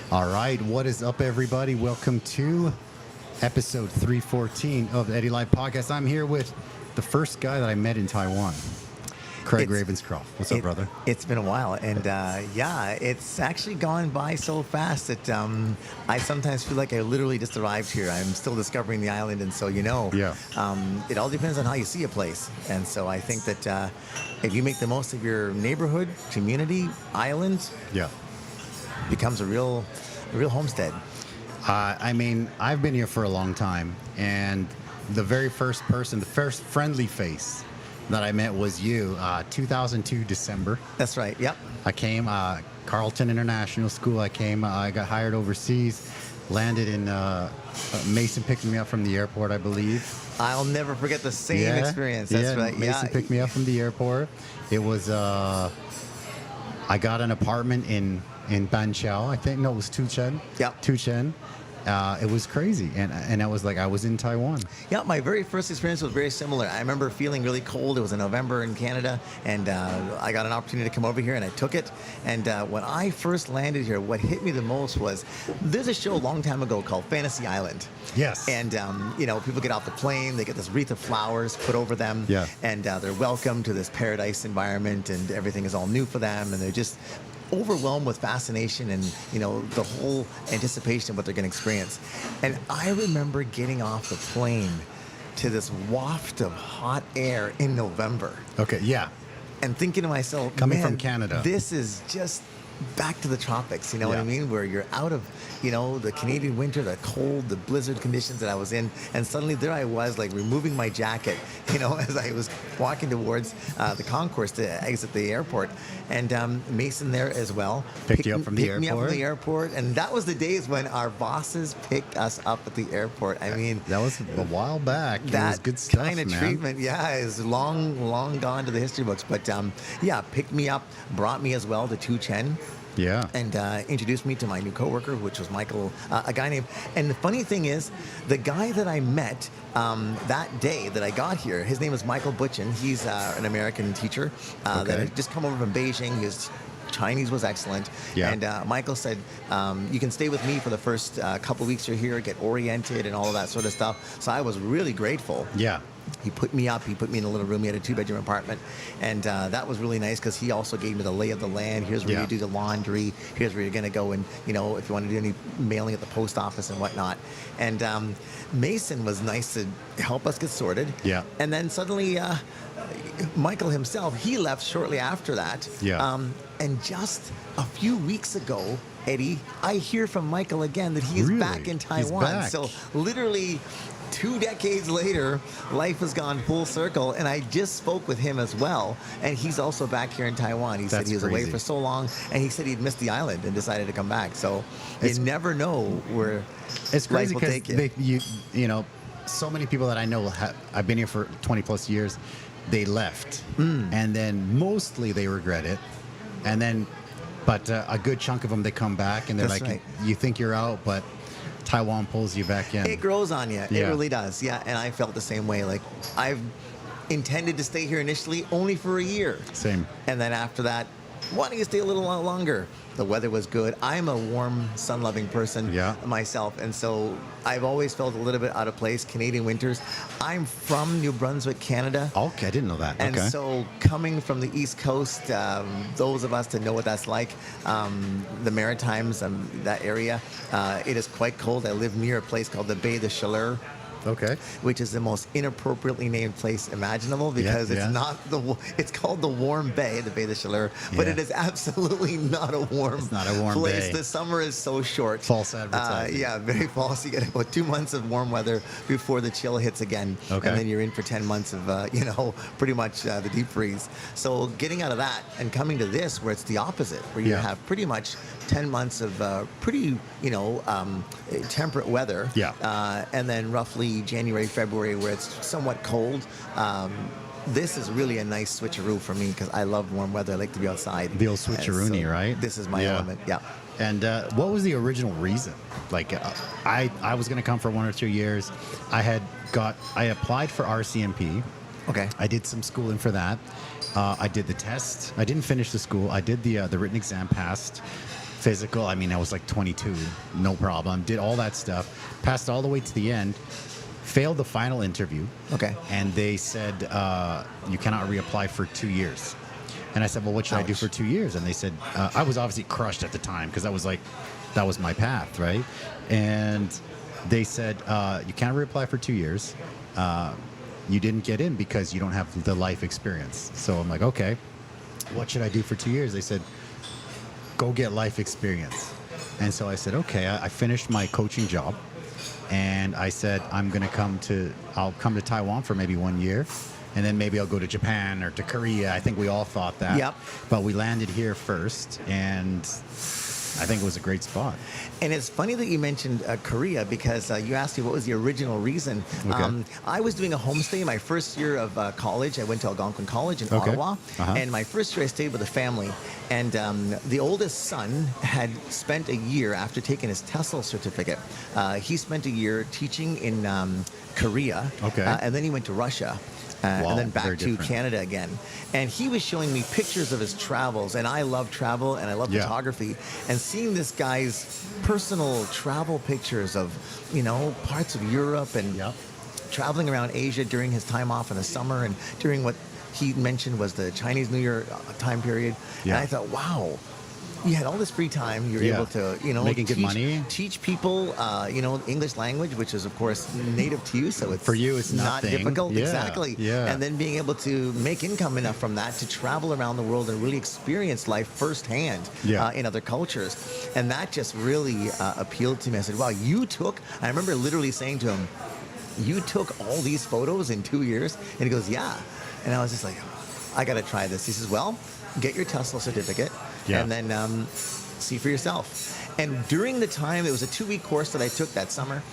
All right, what is up, everybody? Welcome to episode 314 of the Eddie Live Podcast. I'm here with the first guy that I met in Taiwan, Craig Ravenscroft. What's up, brother? It's been a while, and it's actually gone by so fast that I sometimes feel like I literally just arrived here. I'm still discovering the island, and so it all depends on how you see a place. And so I think that if you make the most of your neighborhood, community, island, becomes a real homestead. I mean, I've been here for a long time, and the very first person, the first friendly face that I met was you, 2002 December. That's right, yep. I came, Carleton International School. I got hired overseas, landed in, Mason picked me up from the airport, I believe. I'll never forget the same experience. That's right. Mason picked me up from the airport. It was, I got an apartment in Banqiao, I think. No, it was Tuchen. Yep. Tuchen. It was crazy, and I was like, I was in Taiwan. Yeah, my very first experience was very similar. I remember feeling really cold. It was in November in Canada, and I got an opportunity to come over here, and I took it. And when I first landed here, what hit me the most was there's a show a long time ago called Fantasy Island. Yes. And people get off the plane, they get this wreath of flowers put over them, and they're welcome to this paradise environment, and everything is all new for them, and they're just overwhelmed with fascination and the whole anticipation of what they're going to experience. And I remember getting off the plane to this waft of hot air in November. Okay, yeah. And thinking to myself, coming from Canada, this is just back to the tropics, what I mean? Where you're out of, the Canadian winter, the cold, the blizzard conditions that I was in, and suddenly there I was, like removing my jacket, as I was walking towards the concourse to exit the airport, and Mason there as well picked you up from the airport. Me up from the airport, and that was the days when our bosses picked us up at the airport. I mean, that was a while back. That was good stuff, kind of treatment, is long gone to the history books. But picked me up, brought me as well to Tuchen. Yeah. And introduced me to my new coworker, which was Michael, a guy named. And the funny thing is, the guy that I met that day that I got here, his name is Michael Butchin. He's an American teacher that had just come over from Beijing. His Chinese was excellent. Yeah. And Michael said, you can stay with me for the first couple weeks you're here, get oriented and all of that sort of stuff. So I was really grateful. Yeah. He put me up. He put me in a little room. He had a 2-bedroom apartment. And that was really nice because he also gave me the lay of the land. Here's where you do the laundry. Here's where you're going to go and, if you want to do any mailing at the post office and whatnot. And Mason was nice to help us get sorted. Yeah. And then suddenly Michael himself, he left shortly after that. Yeah. And just a few weeks ago, Eddie, I hear from Michael again that he is back in Taiwan. He's back. So literally 2 decades later, life has gone full circle, and I just spoke with him as well, and he's also back here in Taiwan. He said he was away for so long, and he said he'd missed the island and decided to come back. So you never know where life will take you. So many people that I know, I've been here for 20 plus years, they left, and then mostly they regret it, and then, but a good chunk of them, they come back, and they're you think you're out, but Taiwan pulls you back in. It grows on you. It really does. Yeah, and I felt the same way. Like, I've intended to stay here initially only for a year. Same. And then after that, wanting to stay a little longer. The weather was good. I'm a warm, sun-loving person myself, and so I've always felt a little bit out of place. Canadian winters. I'm from New Brunswick, Canada. Okay, I didn't know that. And so coming from the East Coast, those of us that know what that's like, the Maritimes, that area, it is quite cold. I live near a place called the Baie de Chaleur. Okay. Which is the most inappropriately named place imaginable because it's called the Warm Bay, the Baie de Chaleur, but it is absolutely not a warm place. The summer is so short. False advertising. Very false. You get about 2 months of warm weather before the chill hits again. Okay. And then you're in for 10 months of, pretty much the deep freeze. So getting out of that and coming to this where it's the opposite, where you have pretty much 10 months of pretty, temperate weather. Yeah. And then roughly January, February, where it's somewhat cold. This is really a nice switcheroo for me because I love warm weather. I like to be outside. The old switcheroony, so right? This is my element. Yeah. And what was the original reason? Like, I was going to come for 1 or 2 years. I applied for RCMP. Okay. I did some schooling for that. I did the test. I didn't finish the school. I did the written exam, passed. physical. I mean, I was like 22, no problem. Did all that stuff, passed all the way to the end, failed the final interview. Okay. And they said, you cannot reapply for 2 years. And I said, well, what should I do Ouch. for 2 years? And they said, I was obviously crushed at the time because that was my path, right? And they said, you can't reapply for 2 years. You didn't get in because you don't have the life experience. So I'm like, okay, what should I do for 2 years? They said, go get life experience. And so I said, okay, I finished my coaching job. And I said, I'll come to Taiwan for maybe 1 year. And then maybe I'll go to Japan or to Korea. I think we all thought that. Yep. But we landed here first. And I think it was a great spot. And it's funny that you mentioned Korea because you asked me what was the original reason. Okay. I was doing a homestay my first year of college. I went to Algonquin College in Okay. Ottawa. Uh-huh. And my first year I stayed with a family. And the oldest son had spent a year after taking his TESOL certificate. He spent a year teaching in Korea. Okay. And then he went to Russia. Wow, And then back very to different. Canada again. And he was showing me pictures of his travels. And I love travel and I love Yeah. photography. And seeing this guy's personal travel pictures of, parts of Europe and Yep. traveling around Asia during his time off in the summer and during what he mentioned was the Chinese New Year time period. Yeah. And I thought, wow. You had all this free time. You're Yeah. able to, Making good money. teach people, English language, which is of course native to you. So it's For you, it's not nothing. difficult. Yeah. Exactly. Yeah. And then being able to make income enough from that to travel around the world and really experience life firsthand Yeah. in other cultures. And that just really appealed to me. I said, wow, I remember literally saying to him, you took all these photos in 2 years? And he goes, yeah. And I was just like, I got to try this. He says, well, get your TESOL certificate Yeah. and then see for yourself. And during the time, it was a 2-week course that I took that summer.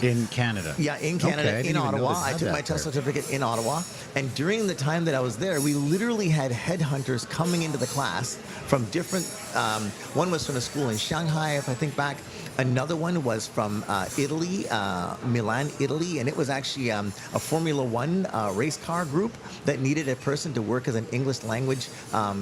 In Canada. Yeah, in Canada, Okay, I didn't in even know Ottawa. they I had took that my TESOL there. certificate in Ottawa. And during the time that I was there, we literally had headhunters coming into the class from different, one was from a school in Shanghai, if I think back. Another one was from Italy, Milan, Italy. And it was actually a Formula One race car group that needed a person to work as an English language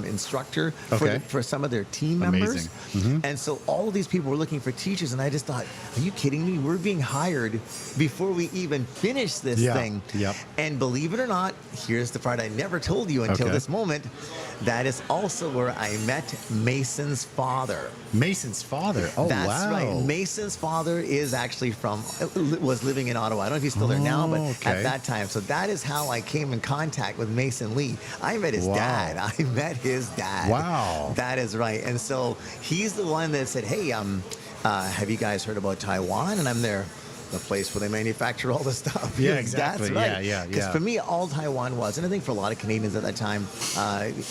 instructor Okay. for some of their team members. Amazing. Mm-hmm. And so all of these people were looking for teachers, and I just thought, are you kidding me? We're being hired before we even finish this Yeah. thing. Yep. And believe it or not, here's the part I never told you until Okay. this moment. That is also where I met Mason's father. Mason's father. Oh, That's wow. right. Mason's father is actually was living in Ottawa. I don't know if he's still there now, but okay. at that time. So that is how I came in contact with Mason Lee. I met his Wow. dad. I met his dad. Wow. That is right. And so he's the one that said, hey, have you guys heard about Taiwan? And I'm there. The place where they manufacture all the stuff. Yeah, exactly. That's right. Yeah. Because for me, all Taiwan was, and I think for a lot of Canadians at that time,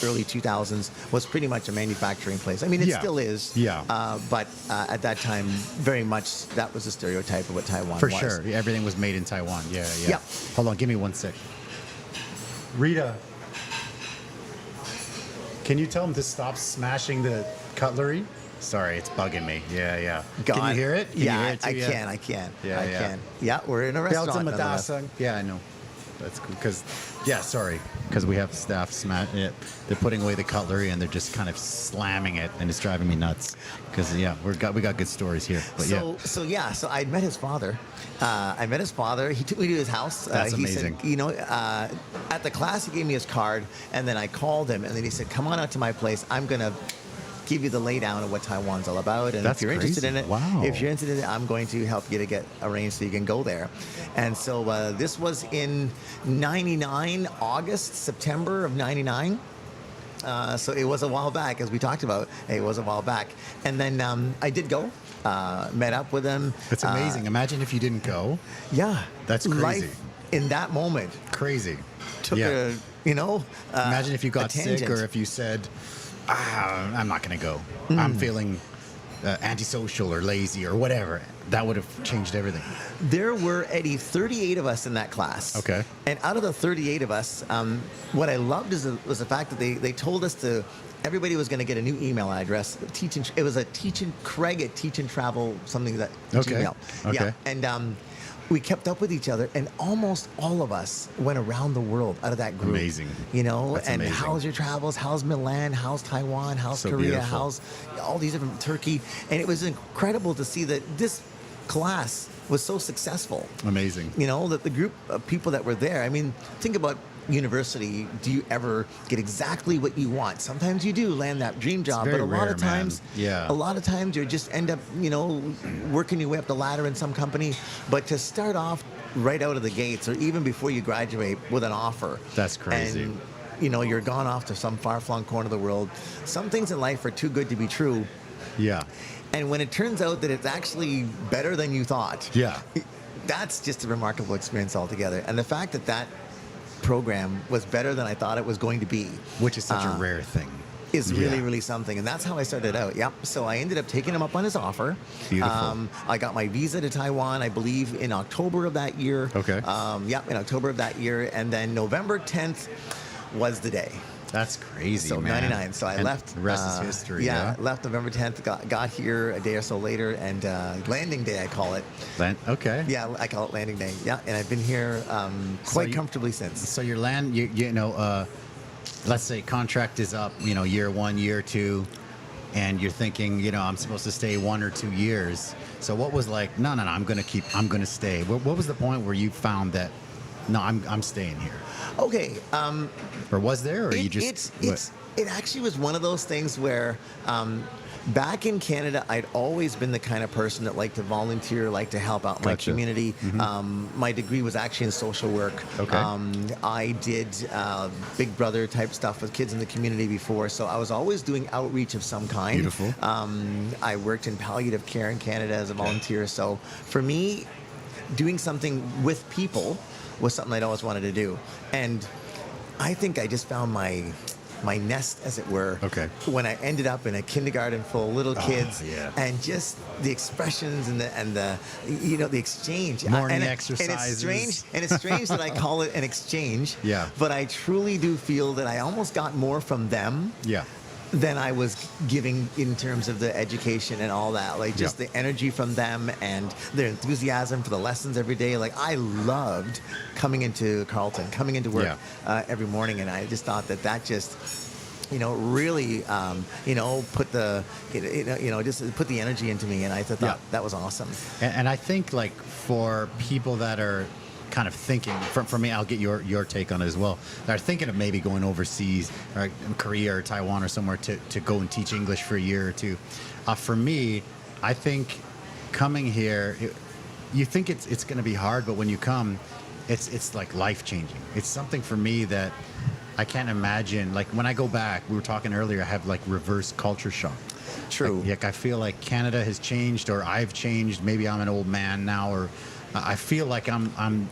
early 2000s, was pretty much a manufacturing place. I mean, it Yeah. still is. Yeah. But at that time, very much that was the stereotype of what Taiwan For was. sure. Everything was made in Taiwan. Yeah. Yep. Hold on. Give me 1 sec. Rita, can you tell him to stop smashing the cutlery? Sorry, it's bugging me. Yeah. Can you hear it? Can you hear it too? I can. Yeah, I yeah. can. Yeah, we're in a restaurant. nonetheless. Yeah, I know. That's cool. Because we have staff they're putting away the cutlery and they're just kind of slamming it, and it's driving me nuts. Because we got good stories here. But So I met his father. He took me to his house. That's he amazing. Said, at the class, he gave me his card, and then I called him, and then he said, "Come on out to my place. I'm gonna give you the laydown of what Taiwan's all about, and That's if you're interested crazy. in it, Wow. if you're interested in it, I'm going to help you to get arranged so you can go there." And so this was in '99, September of '99. So it was a while back, as we talked about. It was a while back, and then I did go, met up with him. it's amazing. Imagine if you didn't go. Yeah, That's crazy. Life in that moment Crazy. took Imagine if you got a sick tangent. or if you said, I'm not going to go. Mm. I'm feeling antisocial or lazy or whatever. That would have changed everything. There were, Eddie, 38 of us in that class. Okay. And out of the 38 of us, what I loved was the fact that they told us everybody was going to get a new email address. It was a Craig at Teach and Travel, something that Okay. Gmail. Okay. Yeah. And we kept up with each other, and almost all of us went around the world out of that group. Amazing. You know, That's and amazing. how's your travels? How's Milan? How's Taiwan? How's So Korea? beautiful. How's all these different Turkey? And it was incredible to see that this class was so successful. Amazing. You know, that the group of people that were there. I mean, think about university. Do you ever get exactly what you want? Sometimes you do land that dream job, but very a lot rare, of times, man. Yeah. a lot of times you just end up, you know, working your way up the ladder in some company. But to start off right out of the gates, or even before you graduate, with an offer. That's crazy. And, you know, you're gone off to some far-flung corner of the world. Some things in life are too good to be true. Yeah. And when it turns out that it's actually better than you thought, Yeah. that's just a remarkable experience altogether. And the fact that that program was better than I thought it was going to be, Which is such a rare thing. is really, Yeah. really something. And that's how I started out. Yep. So I ended up taking him up on his offer. Beautiful. I got my visa to Taiwan, I believe, in October of that year. Okay. Yep, in October of that year. And then November 10th was the day. That's crazy, So man. 99. So I And left. The rest is history. Yeah, Yeah. left November 10th. Got here a day or so later, and landing day I call it. Okay. Yeah, I call it landing day. Yeah, and I've been here quite you- comfortably since. So your land, you know, let's say contract is up, you know, year 1, year 2, and you're thinking, you know, I'm supposed to stay 1 or 2 years. So what was like, no, I'm going to stay. What was the point where you found that, no, I'm staying here? Okay. Or was there, or you just? It actually was one of those things where back in Canada, I'd always been the kind of person that liked to volunteer, liked to help out my Gotcha. community. My degree was actually in social work. Okay. I did Big Brother type stuff with kids in the community before, so I was always doing outreach of some kind. Beautiful. I worked in palliative care in Canada as a volunteer, so for me, doing something with people was something I'd always wanted to do. And I think I just found my nest, as it were, Okay. when I ended up in a kindergarten full of little kids, yeah. and just the expressions and the you know, the exchange. Morning And exercises. And it's strange that I call it an exchange. Yeah. But I truly do feel that I almost got more from them Yeah. than I was giving in terms of the education and all that. Like just Yeah. the energy from them and their enthusiasm for the lessons every day. Like I loved coming into Carleton, coming into work every morning, and I just thought that just, you know, really, you know, put the, you know, just put the energy into me, and I thought Yeah. that was awesome. And I think, like, for people that are kind of thinking, for me, I'll get your take on it as well, that are thinking of maybe going overseas, or in Korea or Taiwan or somewhere to go and teach English for a year or two. For me, I think coming here, you think it's going to be hard, but when you come, it's like life changing. It's something for me that I can't imagine. Like when I go back, we were talking earlier, I have like reverse culture shock. True. Like I feel like Canada has changed, or I've changed. Maybe I'm an old man now, or I feel like I'm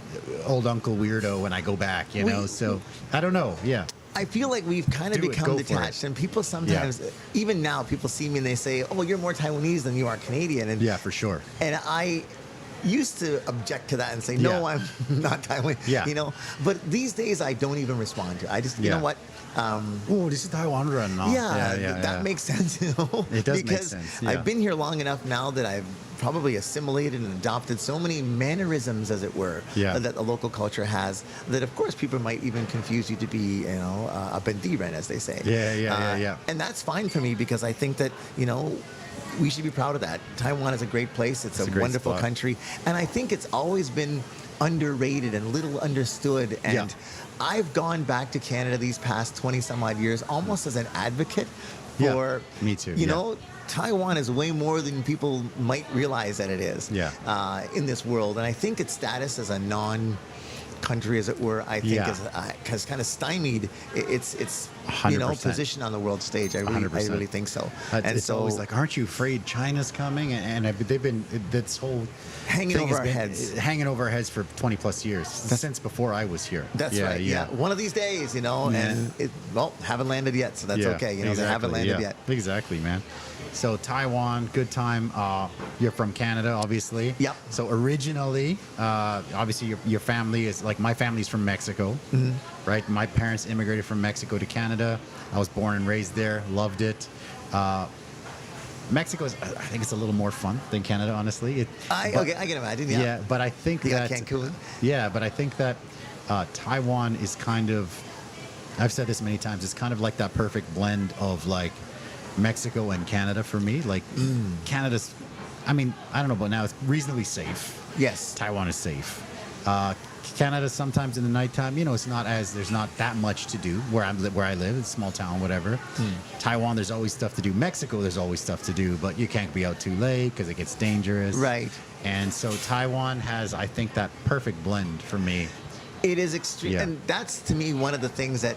old Uncle Weirdo when I go back, you know? So I don't know. Yeah. I feel like we've kind of Do it. become Go for detached, it. and people sometimes, even now, people see me and they say, "Oh, you're more Taiwanese than you are Canadian." And Yeah, for sure. And I used to object to that and say, "No, Yeah. I'm not Taiwan." Yeah. You know, but these days I don't even respond to it. I just, you Yeah. know what? Oh, this is Taiwan run now. That makes sense. You know, It does make because sense, yeah. I've been here long enough now that I've probably assimilated and adopted so many mannerisms, as it were, Yeah. that the local culture has. That of course people might even confuse you to be, you know, a bendiren, as they say. Yeah. And that's fine for me, because I think that, you know, we should be proud of that. Taiwan is a great place. It's a great wonderful spot. country, and I think it's always been underrated and little understood. And Yeah. I've gone back to Canada these past 20 some odd years almost as an advocate Yeah, for, me too, you yeah. know, Taiwan is way more than people might realize that it is Yeah. in this world. And I think its status as a country, as it were, I think Yeah. has kind of stymied its you know, 100%. position on the world stage. I 100%. really think so. It's always like, aren't you afraid China's coming? And they've been, this whole Hanging thing over has our been heads. hanging over our heads for 20 plus years, since before I was here. That's right. Yeah. One of these days, you know, and haven't landed yet, so that's Yeah, okay. You know, they haven't landed yet. Exactly, man. So Taiwan, good time. You're from Canada, obviously. Yep. So originally, obviously, your family is like, my family's from Mexico, right? My parents immigrated from Mexico to Canada. I was born and raised there, loved it. Mexico is, I think it's a little more fun than Canada, honestly. Okay, I can imagine. Yeah. Yeah, but I think You got that Cancun. Yeah, but I think that Taiwan is kind of, I've said this many times, it's kind of like that perfect blend of like Mexico and Canada for me. Like Canada's, I mean, I don't know, but now it's reasonably safe. Yes. Taiwan is safe. Canada sometimes in the nighttime, it's not as there's not that much to do where I live, it's a small town, whatever. Taiwan, there's always stuff to do. Mexico, there's always stuff to do, but you can't be out too late because it gets dangerous. Right. And so Taiwan has, I think, that perfect blend for me. It is extreme, Yeah. and that's to me one of the things that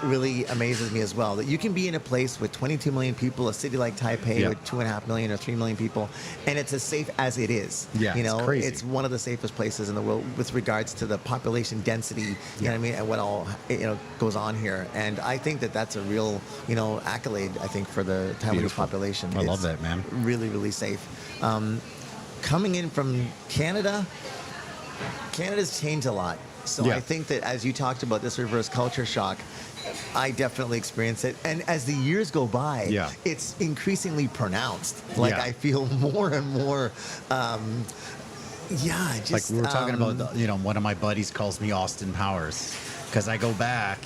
really amazes me as well. That you can be in a place with 22 million people, a city like Taipei Yeah. with 2.5 million or 3 million people, and it's as safe as it is. Yeah, you know, it's crazy. it's one of the safest places in the world with regards to the population density. You know what I mean, and what all goes on here. And I think that that's a real accolade. I think for the Taiwanese Beautiful. population. I love It's that, man. Really, really safe. Coming in from Canada, Canada's changed a lot. So Yeah. I think that as you talked about this reverse culture shock, I definitely experience it. And as the years go by, Yeah. it's increasingly pronounced. Like Yeah. I feel more and more, just Like we were talking about, one of my buddies calls me Austin Powers because I go back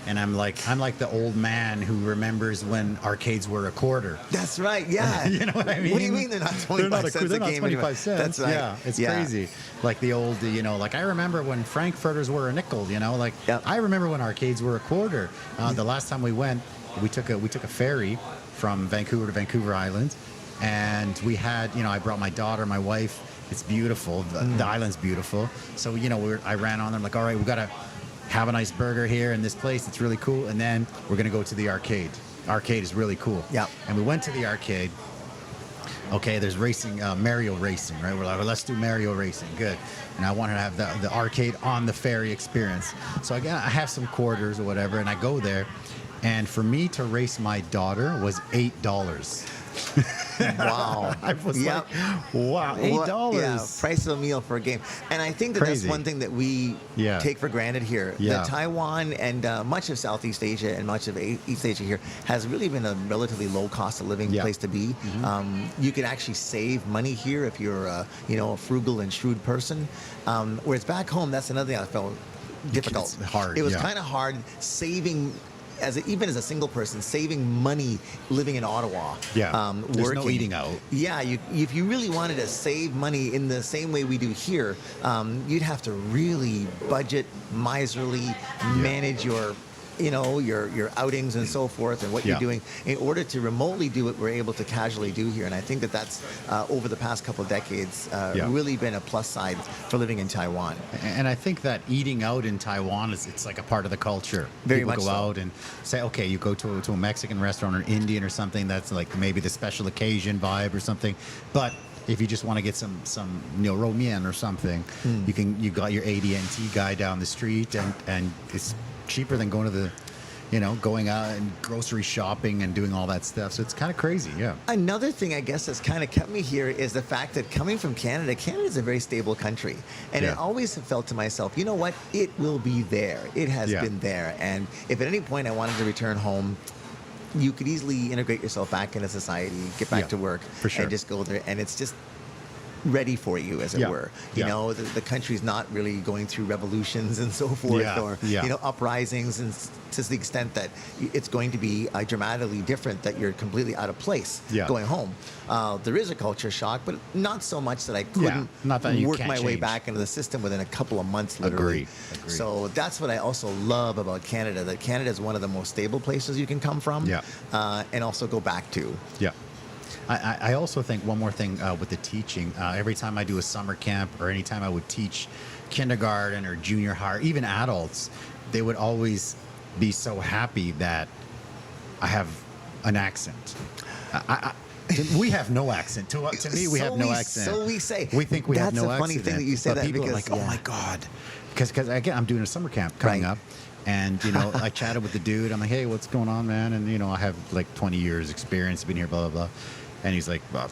and I'm like the old man who remembers when arcades were a quarter. That's right. Yeah. You know what I mean? What do you mean they're not 25 cents they're a not game 25 anymore? cents. That's right. Yeah, it's crazy. Like the old, like I remember when Frankfurters were a nickel. Like Yep. I remember when arcades were a quarter. The last time we went, we took a ferry from Vancouver to Vancouver Island, and we had, I brought my daughter, my wife. It's beautiful. The island's beautiful. So I ran on there. I'm like, all right, we gotta have a nice burger here in this place. It's really cool. And then we're going to go to the arcade. Arcade is really cool. Yeah. And we went to the arcade. Okay, there's racing, Mario racing, right? We're like, well, let's do Mario racing. Good. And I wanted to have the arcade on the ferry experience. So I have some quarters or whatever, and I go there. And for me to race my daughter was $8. Wow. I was Yep. like, wow, $8. Yeah, price of a meal for a game. And I think that Crazy. that's one thing that we Yeah. take for granted here. Yeah. That Taiwan and much of Southeast Asia and much of East Asia here has really been a relatively low cost of living Yeah. place to be. You can actually save money here if you're a frugal and shrewd person. Whereas back home, that's another thing I felt difficult. It's hard, It was yeah. kind of hard saving. Even as a single person, saving money living in Ottawa. Yeah. There's working. no eating out. Yeah, if you really wanted to save money in the same way we do here, you'd have to really budget miserly, manage your outings and so forth and what Yeah. you're doing in order to remotely do what we're able to casually do here. And I think that that's over the past couple of decades really been a plus side for living in Taiwan. And I think that eating out in Taiwan it's like a part of the culture. Very People much go so. out and say, okay, you go to a Mexican restaurant or Indian or something that's like maybe the special occasion vibe or something. But if you just want to get some ro mian or something, you got your AD&T guy down the street and it's cheaper than going to the going out and grocery shopping and doing all that stuff. So it's kind of crazy, yeah. Another thing I guess that's kind of kept me here is the fact that coming from Canada is a very stable country. And Yeah. I always have felt to myself, you know what? It will be there. It has Yeah. been there. And if at any point I wanted to return home, you could easily integrate yourself back into society, get back Yeah, to work, for sure. and just go there. And it's just ready for you, as it Yeah, were. yeah. The country's not really going through revolutions and so forth, Yeah, or yeah. uprisings, and to the extent that it's going to be dramatically different, that you're completely out of place Yeah. going home. There is a culture shock, but not so much that I couldn't not that you work can't my way change. back into the system within a couple of months, literally. Agree. So that's what I also love about Canada, that Canada is one of the most stable places you can come from, Yeah. and also go back to. Yeah. I also think one more thing with the teaching. Every time I do a summer camp or anytime I would teach kindergarten or junior high, even adults, they would always be so happy that I have an accent. We have no accent. To me, we have no accent. So we say. We think we have no accent. That's a funny thing that you say but that people because are like, oh my God. Because again, I'm doing a summer camp coming Right. up. And, I chatted with the dude. I'm like, hey, what's going on, man? And, I have like 20 years experience, been here, blah, blah, blah. And he's like, well,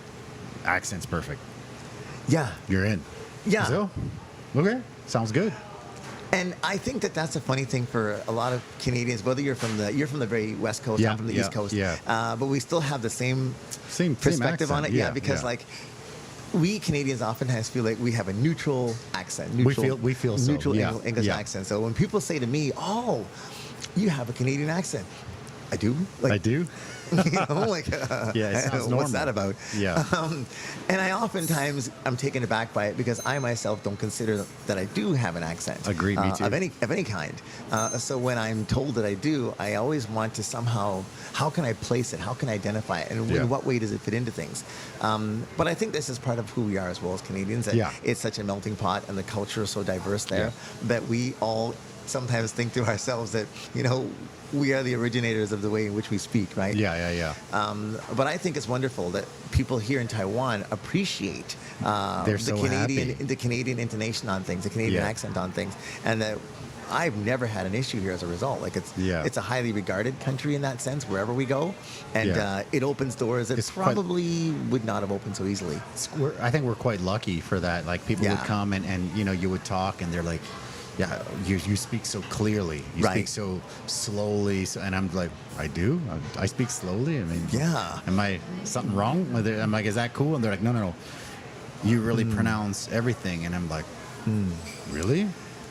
accent's perfect. Yeah. You're in. Yeah. So, okay, sounds good. And I think that that's a funny thing for a lot of Canadians, whether you're from the very West Coast, Yeah, I'm from the yeah, East Coast, yeah. But we still have the same Same perspective on it. accent. Yeah, because like we Canadians oftentimes feel like we have a neutral accent. Neutral, we feel so. neutral Yeah, English yeah. accent. So when people say to me, "Oh, you have a Canadian accent," I do. Like, I do. you know, like, Yeah, it sounds normal. what's that about? Yeah. And I oftentimes I'm taken aback by it because I myself don't consider that I do have an accent. Agree, me too. Of any kind. So when I'm told that I do, I always want to somehow, how can I place it? How can I identify it? And Yeah. in what way does it fit into things? But I think this is part of who we are as well as Canadians. That Yeah. It's such a melting pot, and the culture is so diverse there that we all sometimes think to ourselves that, you know, we are the originators of the way in which we speak, right? Yeah. But I think it's wonderful that people here in Taiwan appreciate They're so happy. the Canadian intonation on things, the Canadian Yeah. accent on things, and that I've never had an issue here as a result. Like it's a highly regarded country in that sense wherever we go, and it opens doors that It's quite- probably would not have opened so easily. I think we're quite lucky for that. Like people Yeah. would come and you know you would talk and they're like, yeah, you speak so clearly. You Right. speak so slowly. And I'm like, I do. I speak slowly. I mean, Yeah. Am I something wrong with it? I'm like, is that cool? And they're like, no. You really pronounce everything. And I'm like, really?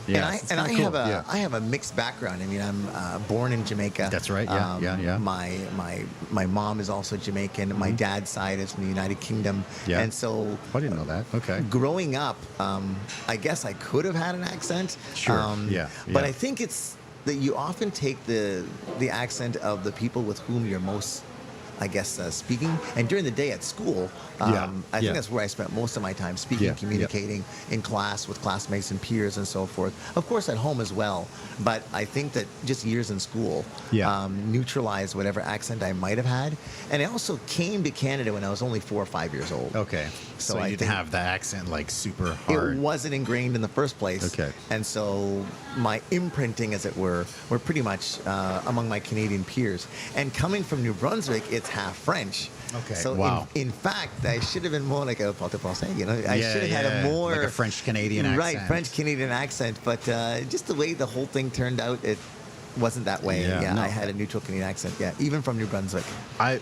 Yeah. it's And I kinda have cool. a Yeah. I have a mixed background. I mean, I'm born in Jamaica. That's right. Yeah. My mom is also Jamaican. My dad's side is from the United Kingdom. Yeah. And so I didn't know that. Okay. growing up, I guess I could have had an accent. Sure. Yeah. But I think it's that you often take the accent of the people with whom you're most, I guess, speaking. And during the day at school, I think that's where I spent most of my time speaking, communicating in class with classmates and peers and so forth. Of course, at home as well. But I think that just years in school neutralized whatever accent I might have had. And I also came to Canada when I was only 4 or 5 years old. Okay. So So I you didn't think- have the accent like super hard. It wasn't ingrained in the first place. Okay. And so my imprinting, as it were pretty much among my Canadian peers. And coming from New Brunswick, it's half French. Okay. So Wow. in fact, I should have been more like a porte-français, you know. I should have had a more like a French Canadian accent. Right, French Canadian accent. But just the way the whole thing turned out, it wasn't that way. Yeah, no. I had a neutral Canadian accent. Yeah, even from New Brunswick.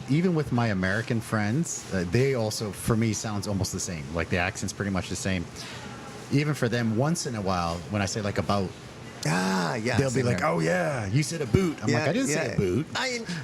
Even with my American friends, they also, for me, sounds almost the same. Like the accent's pretty much the same. Even for them, once in a while, when I say like about, Yeah. they'll be same like, here. "Oh yeah, you said a boot." I'm like, "I didn't say a boot.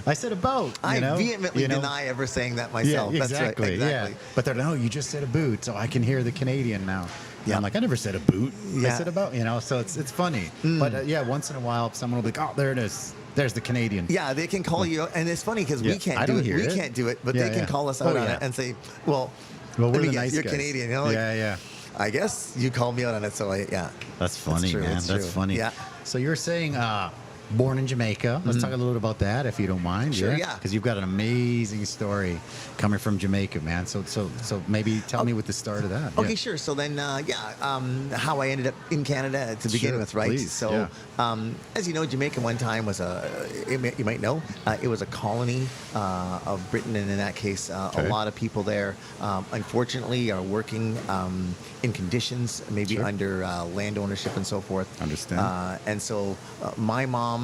I said a boat." I you know? vehemently You know? deny ever saying that Yeah, myself. exactly. That's right. Exactly. Yeah. But they're no, you just said a boot, so I can hear the Canadian now. Yeah. I'm like, I never said a boot. I Yeah. said about, you know. So it's funny. But once in a while, someone will be like, "Oh, there it is. There's the Canadian." Yeah, they can call you, and it's funny because Yeah, we can't I do don't it. hear We it. can't do it, but Yeah, they can yeah. call us out on yeah. it and say, "Well, Well, let we're me the guess, nice you're guys. Canadian." You know, like, Yeah. I guess you called me out on it, so That's funny, true, man. it's That's true. funny. Yeah. So you're saying born in Jamaica. Let's talk a little bit about that, if you don't mind. Sure, yeah. Because you've got an amazing story coming from Jamaica, man. So maybe tell me what the start of that. Okay, Yeah. sure. So then, how I ended up in Canada to begin Sure, with, right? please, So, as you know, Jamaica one time was you might know, it was a colony of Britain, and in that case, a Okay. lot of people there, unfortunately, are working in conditions maybe Sure. under land ownership and so forth. Understand. And so, my mom,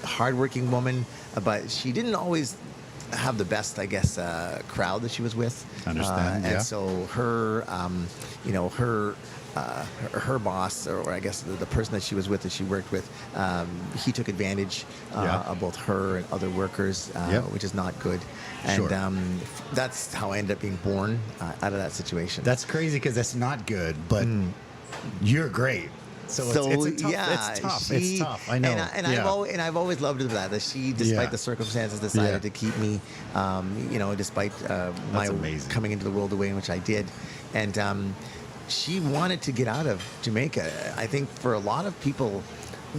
hardworking woman, but she didn't always have the best, I guess, crowd that she was with. Understand, yeah. And so her, her boss, or I guess the person that she was with, that she worked with, he took advantage of both her and other workers, which is not good. And Sure. that's how I ended up being born out of that situation. That's crazy because that's not good, but you're great. So it's tough. It's tough. It's tough. I know. And I've always loved her for that she, despite Yeah. the circumstances, decided Yeah. to keep me. Despite my amazing. coming into the world the way in which I did, and she wanted to get out of Jamaica. I think for a lot of people,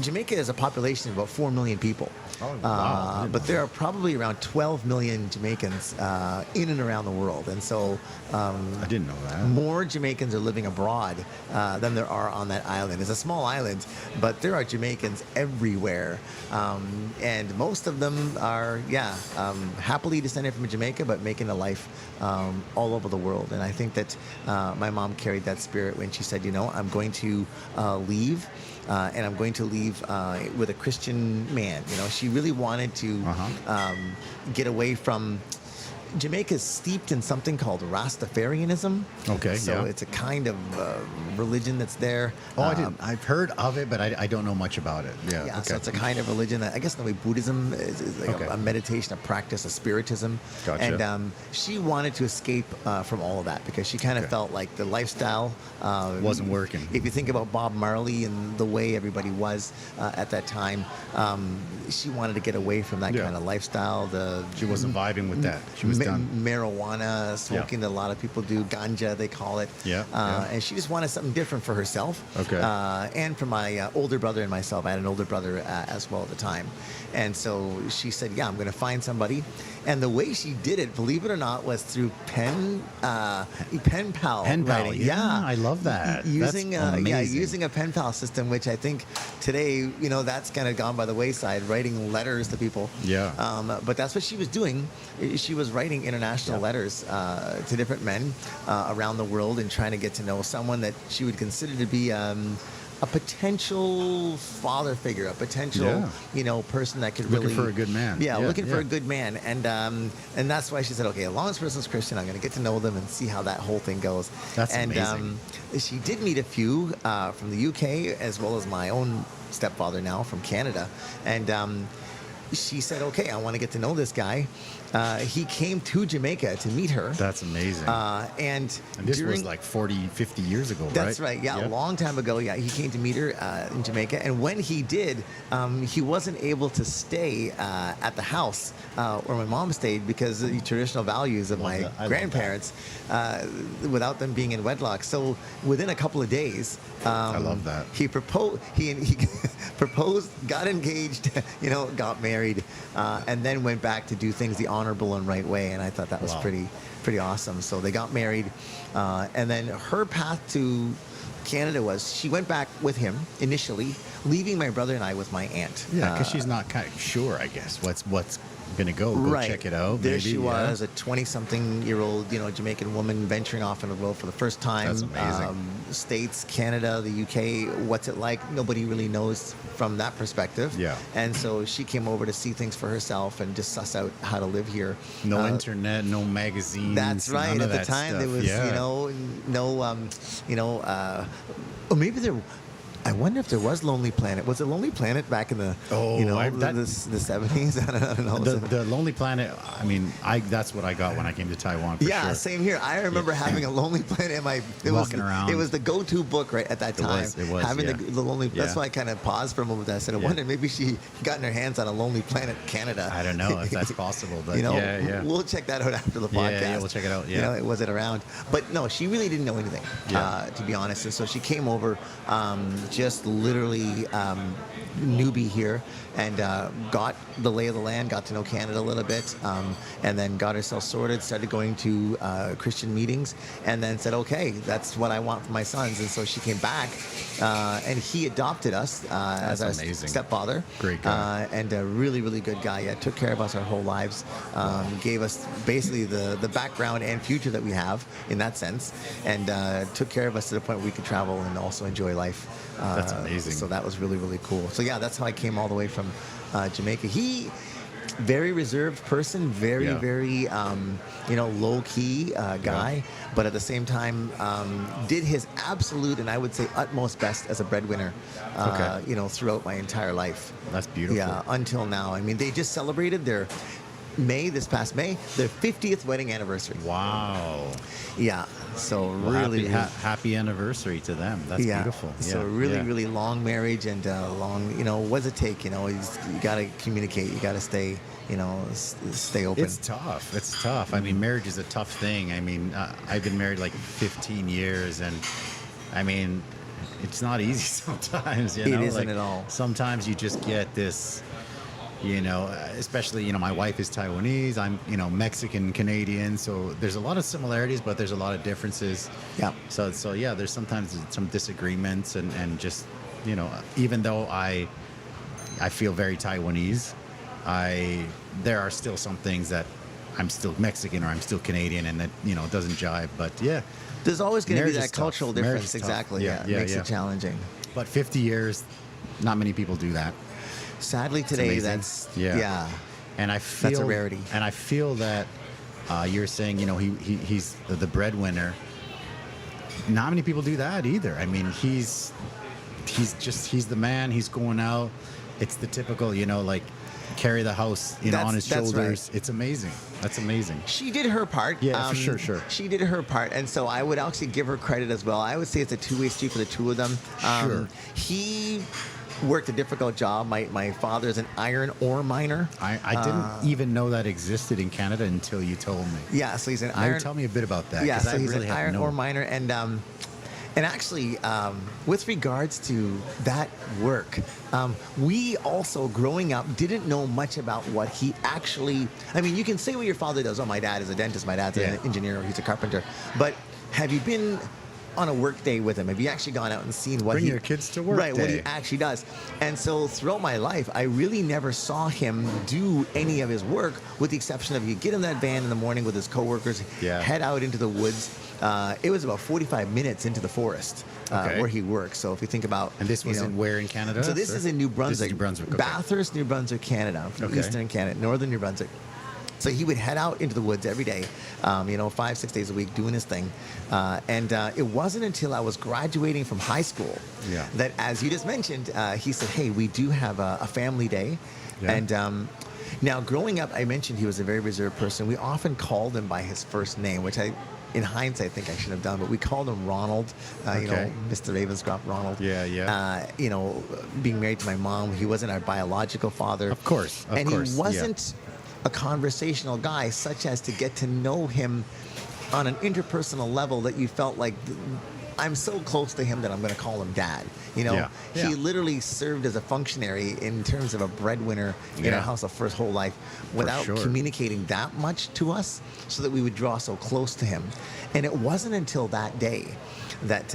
Jamaica is a population of about 4 million people. Oh, wow. But there are probably around 12 million Jamaicans in and around the world. And so I didn't know that. more Jamaicans are living abroad than there are on that island. It's a small island, but there are Jamaicans everywhere. And most of them are, happily descended from Jamaica, but making a life all over the world. And I think that my mom carried that spirit when she said, I'm going to leave. And I'm going to leave with a Christian man. She really wanted to get away from. Jamaica is steeped in something called Rastafarianism. Okay, so it's a kind of religion that's there. Oh, I didn't. I've heard of it, but I don't know much about it. Yeah. Yeah, Okay. so it's a kind of religion that I guess in the way Buddhism is like a meditation, a practice, a spiritism. Gotcha. And she wanted to escape from all of that because she kind of felt like the lifestyle wasn't working. If you think about Bob Marley and the way everybody was at that time, she wanted to get away from that kind of lifestyle. She wasn't vibing with that. She was done. Marijuana, smoking that a lot of people do, ganja they call it. And she just wanted something different for herself. Okay. And for my older brother and myself. I had an older brother as well at the time. And so she said, I'm going to find somebody. And the way she did it, believe it or not, was through pen pal writing. Yeah, I love that. Using That's using a pen pal system, which I think today, that's kind of gone by the wayside, writing letters to people. Yeah. But that's what she was doing. She was writing international letters to different men around the world and trying to get to know someone that she would consider to be a potential father figure, a potential, person that could looking really for a good man. Looking for a good man, and that's why she said, okay, as long as the person's Christian, I'm going to get to know them and see how that whole thing goes. That's and, amazing. She did meet a few from the UK as well as my own stepfather now from Canada, and she said, okay, I want to get to know this guy. He came to Jamaica to meet her. That's amazing. And this was like 40, 50 years ago, right? That's right. Yeah, a long time ago. Yeah, he came to meet her in Jamaica. And when he did, he wasn't able to stay at the house where my mom stayed because of the traditional values of my grandparents without them being in wedlock. So within a couple of days, I love that. He proposed, he proposed, got engaged, got married, and then went back to do things the honorable and right way. And I thought that was pretty awesome. So they got married, and then her path to Canada was she went back with him initially, leaving my brother and I with my aunt. Yeah, because she's not kind of sure, I guess, what's going to go check it out. There maybe, she was, a 20-something-year-old, Jamaican woman venturing off on the road for the first time. That's amazing. States, Canada, the UK, what's it like? Nobody really knows from that perspective. Yeah. And so she came over to see things for herself and just suss out how to live here. No internet, no magazines. That's right. None At of the that time, stuff. there was, or maybe there. I wonder if there was Lonely Planet. Was it Lonely Planet back in the the 70s? I don't know. The Lonely Planet. I mean, that's what I got when I came to Taiwan. For sure. Same here. I remember having a Lonely Planet in my. Walking around. It was the go-to book right at that time. It was. Having the Lonely. That's why I kind of paused for a moment. I said, I wonder maybe she gotten her hands on a Lonely Planet Canada. I don't know if that's possible, but we'll check that out after the podcast. Yeah, we'll check it out. Yeah, it wasn't around, but no, she really didn't know anything. To be honest, and so she came over, just literally. Newbie here and got the lay of the land, got to know Canada a little bit, and then got herself sorted, started going to Christian meetings, and then said, okay, that's what I want for my sons. And so she came back, and he adopted us as our stepfather. Great guy. And a really, really good guy. Yeah, took care of us our whole lives, gave us basically the background and future that we have in that sense, and took care of us to the point where we could travel and also enjoy life. That's amazing. So that was really, really cool. So yeah, that's how I came all the way from Jamaica. He, very reserved person, very, very, low key guy, but at the same time, did his absolute and I would say utmost best as a breadwinner, throughout my entire life. That's beautiful. Yeah, until now. I mean, they just celebrated their this past May, their 50th wedding anniversary. Wow. Yeah. So really happy anniversary to them. That's beautiful. So really long marriage and long, what does it take? You got to communicate. You got to stay, stay open. It's tough. I mean, marriage is a tough thing. I mean, I've been married like 15 years and I mean, it's not easy sometimes, It isn't at all. Sometimes you just get this You know, especially, you know, my wife is Taiwanese. I'm, you know, Mexican Canadian. So there's a lot of similarities, but there's a lot of differences. Yeah. So yeah, there's sometimes some disagreements and just, you know, even though I feel very Taiwanese, there are still some things that I'm still Mexican or I'm still Canadian, and that, you know, doesn't jive. But yeah, There's always going to be marriage that is tough. cultural Marriage difference. is tough. Exactly. Yeah, it makes it challenging. But 50 years, not many people do that. Sadly, today, amazing. that's Yeah. And I feel That's a rarity. And I feel that you're saying, you know, he's the breadwinner. Not many people do that either. I mean, he's the man. He's going out. It's the typical, you know, like carry the house, you know, on his That's shoulders. right. It's amazing. That's amazing. She did her part. Yeah, for sure. She did her part, and so I would actually give her credit as well. I would say it's a two-way street for the two of them. Sure. He worked a difficult job. My father's an iron ore miner. I didn't even know that existed in Canada until you told me. Yeah, so he's an Now, iron. tell me a bit about that. Yeah, 'cause so I he's really an have iron no- ore miner, and actually, with regards to that work, we also, growing up, didn't know much about what he actually. I mean, you can say what your father does. Oh, my dad is a dentist. My dad's an engineer. Or he's a carpenter. But have you been on a work day with him? Have you actually gone out and seen what Bring your kids to work Right, what he day. actually does. And so throughout my life, I really never saw him do any of his work, with the exception of he'd get in that van in the morning with his coworkers, Yeah. head out into the woods. It was about 45 minutes into the forest Okay. where he worked. So if you think about, And this was in where in Canada? So this sir? is in New This Brunswick. is New Brunswick. Okay. Bathurst, New Brunswick, Canada. Okay. Eastern Canada, northern New Brunswick. So he would head out into the woods every day, 5-6 days a week, doing his thing. And it wasn't until I was graduating from high school that, as you just mentioned, he said, hey, we do have a family day. Yeah. And now, growing up, I mentioned he was a very reserved person. We often called him by his first name, which in hindsight, I think I should have done, but we called him Ronald, Okay. Mr. Ravenscroft, Ronald. Yeah. Being married to my mom, he wasn't our biological father. Of course. And he wasn't a conversational guy, such as to get to know him on an interpersonal level that you felt like, I'm so close to him that I'm going to call him dad. You know, Yeah. he Yeah. literally served as a functionary in terms of a breadwinner in our house for his whole life, without sure. communicating that much to us, so that we would draw so close to him. And it wasn't until that day that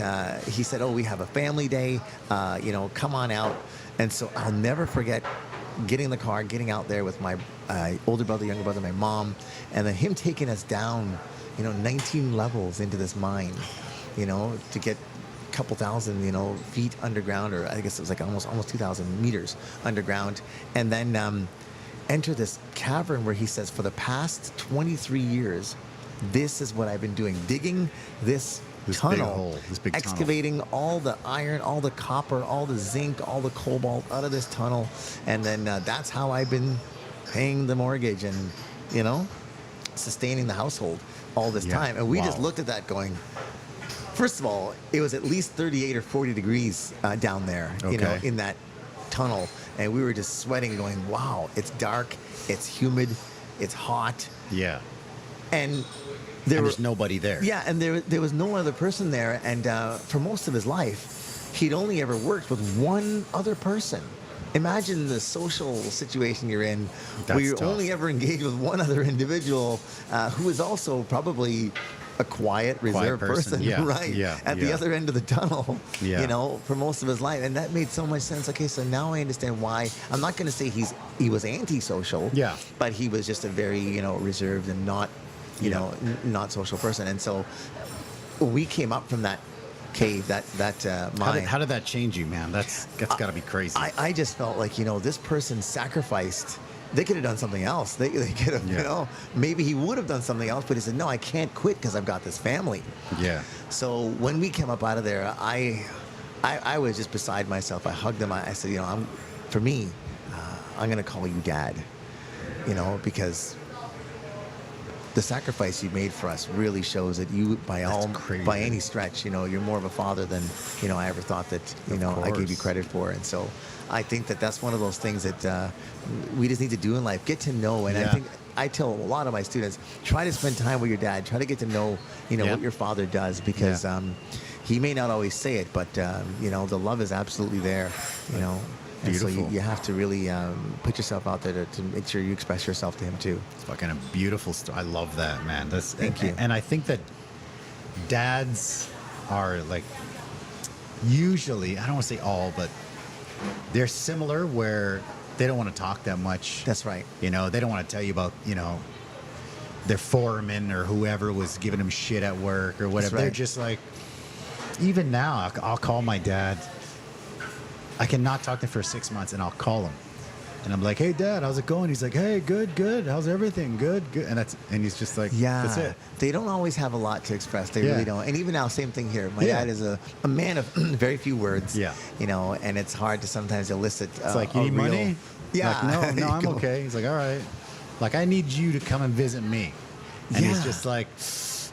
he said, oh, we have a family day, come on out. And so I'll never forget getting in the car, getting out there with my older brother, younger brother, my mom, and then him taking us down, 19 levels into this mine, to get a couple thousand, feet underground, or I guess it was like almost 2,000 meters underground, and then enter this cavern where he says, for the past 23 years, this is what I've been doing, digging this tunnel, big hole, this big tunnel. excavating all the iron, all the copper, all the zinc, all the cobalt out of this tunnel, and then that's how I've been paying the mortgage and, sustaining the household all this time. And we just looked at that going, first of all, it was at least 38 or 40 degrees down there, in that tunnel, and we were just sweating, going, wow, it's dark, it's humid, it's hot. Yeah. And There's nobody there. Yeah, and there was no other person there. And for most of his life, he'd only ever worked with one other person. Imagine the social situation you're in, where That's you're tough. only ever engaged with one other individual who is also probably a quiet, reserved person. Yeah, right? yeah, At the yeah. other end of the tunnel, Yeah. for most of his life. And that made so much sense. Okay, so now I understand why. I'm not going to say he was antisocial, Yeah. but he was just a very, reserved and not, not social person. And so we came up from that cave, that mine. How did that change you, man? That's got to be crazy. I just felt like, this person sacrificed. They could have done something else. They could have, maybe he would have done something else, but he said, no, I can't quit because I've got this family. Yeah. So when we came up out of there, I was just beside myself. I hugged him. I said, I'm going to call you dad, because the sacrifice you made for us really shows that you, by any stretch, you're more of a father than, I ever thought that, I gave you credit for. And so I think that that's one of those things that we just need to do in life, get to know. And I think I tell a lot of my students, try to spend time with your dad, try to get to know, what your father does, because he may not always say it, but, the love is absolutely there, And so Beautiful. you have to really put yourself out there to make sure you express yourself to him too. It's fucking a beautiful story. I love that, man. That's Thank you. And I think that dads are like usually, I don't want to say all, but they're similar where they don't want to talk that much. That's right. You know, they don't want to tell you about, you know, their foreman or whoever was giving them shit at work or whatever. right. They're just like, even now, I'll call my dad. I cannot talk to him for 6 months, and I'll call him. And I'm like, hey, Dad, how's it going? He's like, hey, good, good. How's everything? Good, good. And he's just like, Yeah, that's it. they don't always have a lot to express. They Yeah. really don't. And even now, same thing here. My Yeah. dad is a man of very few words. Yeah. You know, and it's hard to sometimes elicit. It's like, you need money? Yeah. Like, no, There you I'm go. okay. He's like, all right. Like, I need you to come and visit me. And he's Yeah. just like,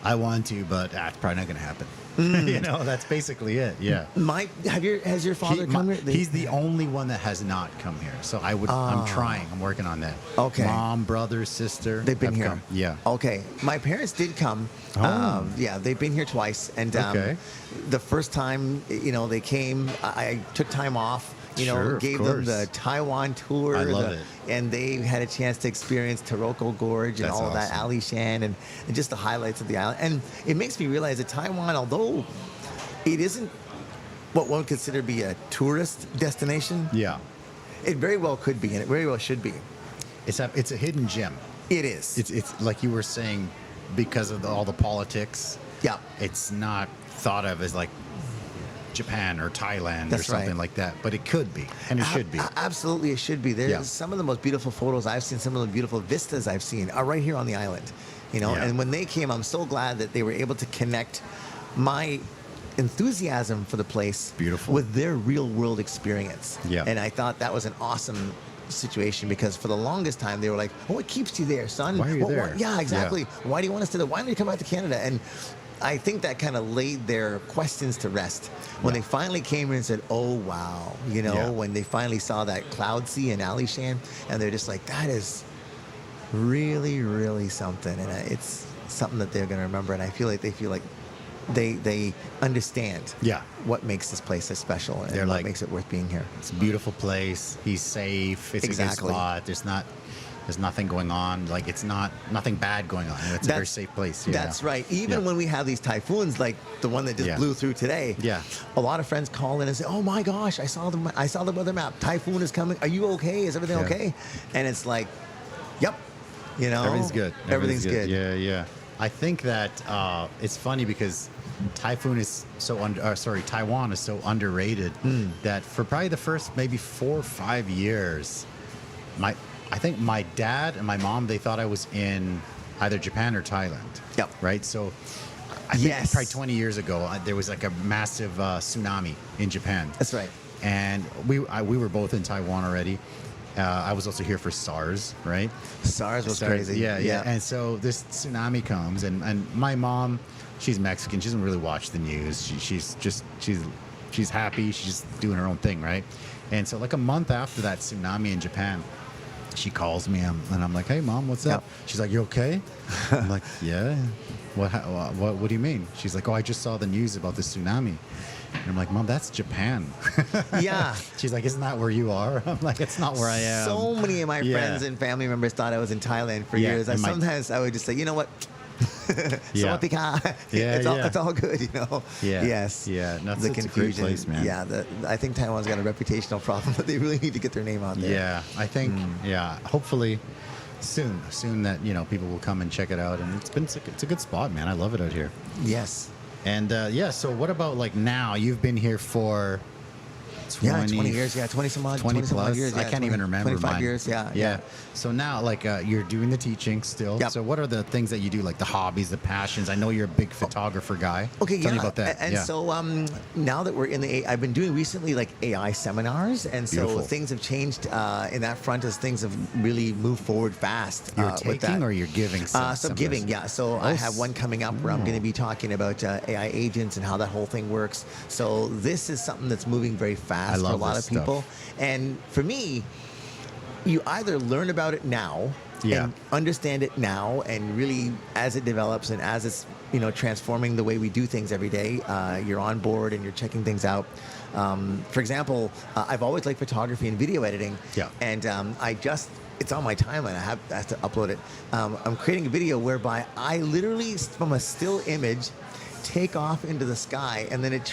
I want to, but it's probably not going to happen. Mm. You know, that's basically it. Yeah. Has your father come here? He's the only one that has not come here. So I'm trying. I'm working on that. Okay. Mom, brother, sister. They've been have here. come. Yeah. Okay. My parents did come. Oh. Yeah, they've been here twice. And Okay. the first time, you know, they came, I took time off. You know, Sure, of gave them course. the Taiwan tour. I love it. And they had a chance to experience Taroko Gorge and That's all of that, awesome. Ali Shan, and just the highlights of the island. And it makes me realize that Taiwan, although it isn't what one would consider to be a tourist destination, Yeah. it very well could be, and it very well should be. It's a hidden gem. It is. It's like you were saying, because of all the politics. Yeah. It's not thought of as like Japan or Thailand That's or something right. like that, but it could be, and it should be. Absolutely, it should be. There's Yeah. some of the most beautiful photos I've seen, some of the beautiful vistas I've seen are right here on the island. You know, Yeah. and when they came, I'm so glad that they were able to connect my enthusiasm for the place Beautiful. with their real world experience. Yeah. And I thought that was an awesome situation, because for the longest time they were like, oh, what keeps you there, son? Why are you there? Yeah, exactly. Yeah. Why do you want us to? Why don't you come back to Canada? And I think that kind of laid their questions to rest when Yeah. they finally came in and said, oh, wow. You know, Yeah. when they finally saw that cloud sea in Alishan, and they're just like, that is really, really something. And it's something that they're going to remember. And I feel like they understand Yeah. what makes this place so special and They're what like- makes it worth being here. It's a beautiful place. He's safe. It's a Exactly. good spot. There's nothing going on. Like, it's nothing bad going on. It's a very safe place. Yeah. That's right. Even Yeah. when we have these typhoons, like the one that just Yeah. blew through today, Yeah. a lot of friends call in and say, "Oh my gosh, I saw the weather map. Typhoon is coming. Are you okay? Is everything Yeah. okay?" And it's like, "Yep, you know, Everything's good. Everything's good." Yeah, yeah. I think that it's funny because Taiwan is so underrated that for probably the first maybe 4 or 5 years, I think my dad and my mom, they thought I was in either Japan or Thailand. Yep. Right. So I think Yes. probably 20 years ago, there was like a massive tsunami in Japan. That's right. And we were both in Taiwan already. I was also here for SARS, right? SARS was crazy. Yeah, yeah. And so this tsunami comes, and my mom, she's Mexican. She doesn't really watch the news. She's happy. She's just doing her own thing, right? And so like a month after that tsunami in Japan, she calls me, and I'm like, "Hey, Mom, what's up?" Yep. She's like, "You okay?" I'm like, "Yeah." What do you mean? She's like, "Oh, I just saw the news about the tsunami." And I'm like, "Mom, that's Japan." Yeah. She's like, "Isn't that where you are?" I'm like, "It's not where I am." So many of my Yeah. friends and family members thought I was in Thailand for Yeah, years. and Sometimes I would just say, "You know what? Yeah. Sawadika." Yeah, It's all good, you know. Yeah. Yes. Yeah. No, The it's a great confusion. place, man. Yeah. I think Taiwan's got a reputational problem, but they really need to get their name out there. Yeah, I think. Yeah, hopefully, soon that people will come and check it out, and it's a good spot, man. I love it out here. Yes. And yeah, so what about like now? You've been here for 20 years. Yeah, 20 some odd 20 some odd plus. years. I Yeah, can't even remember 25 mine. years. Yeah. Yeah. So now, like, you're doing the teaching still. Yep. So what are the things that you do, like the hobbies, the passions? I know you're a big photographer guy. Okay, Tell yeah. me about that. And yeah. so now that we're in I've been doing recently like AI seminars, and so Beautiful. things have changed in that front as things have really moved forward fast. You're with taking that. or you're giving? So giving, yeah. So I have one coming up where I'm going to be Oh. talking about AI agents and how that whole thing works. So this is something that's moving very fast I for a love lot this of people. And for me, you either learn about it now Yeah. and understand it now, and really as it develops and as it's transforming the way we do things every day, you're on board and you're checking things out. For example, I've always liked photography and video editing. Yeah. And it's on my timeline. I have to upload it. I'm creating a video whereby I literally, from a still image, take off into the sky, and then it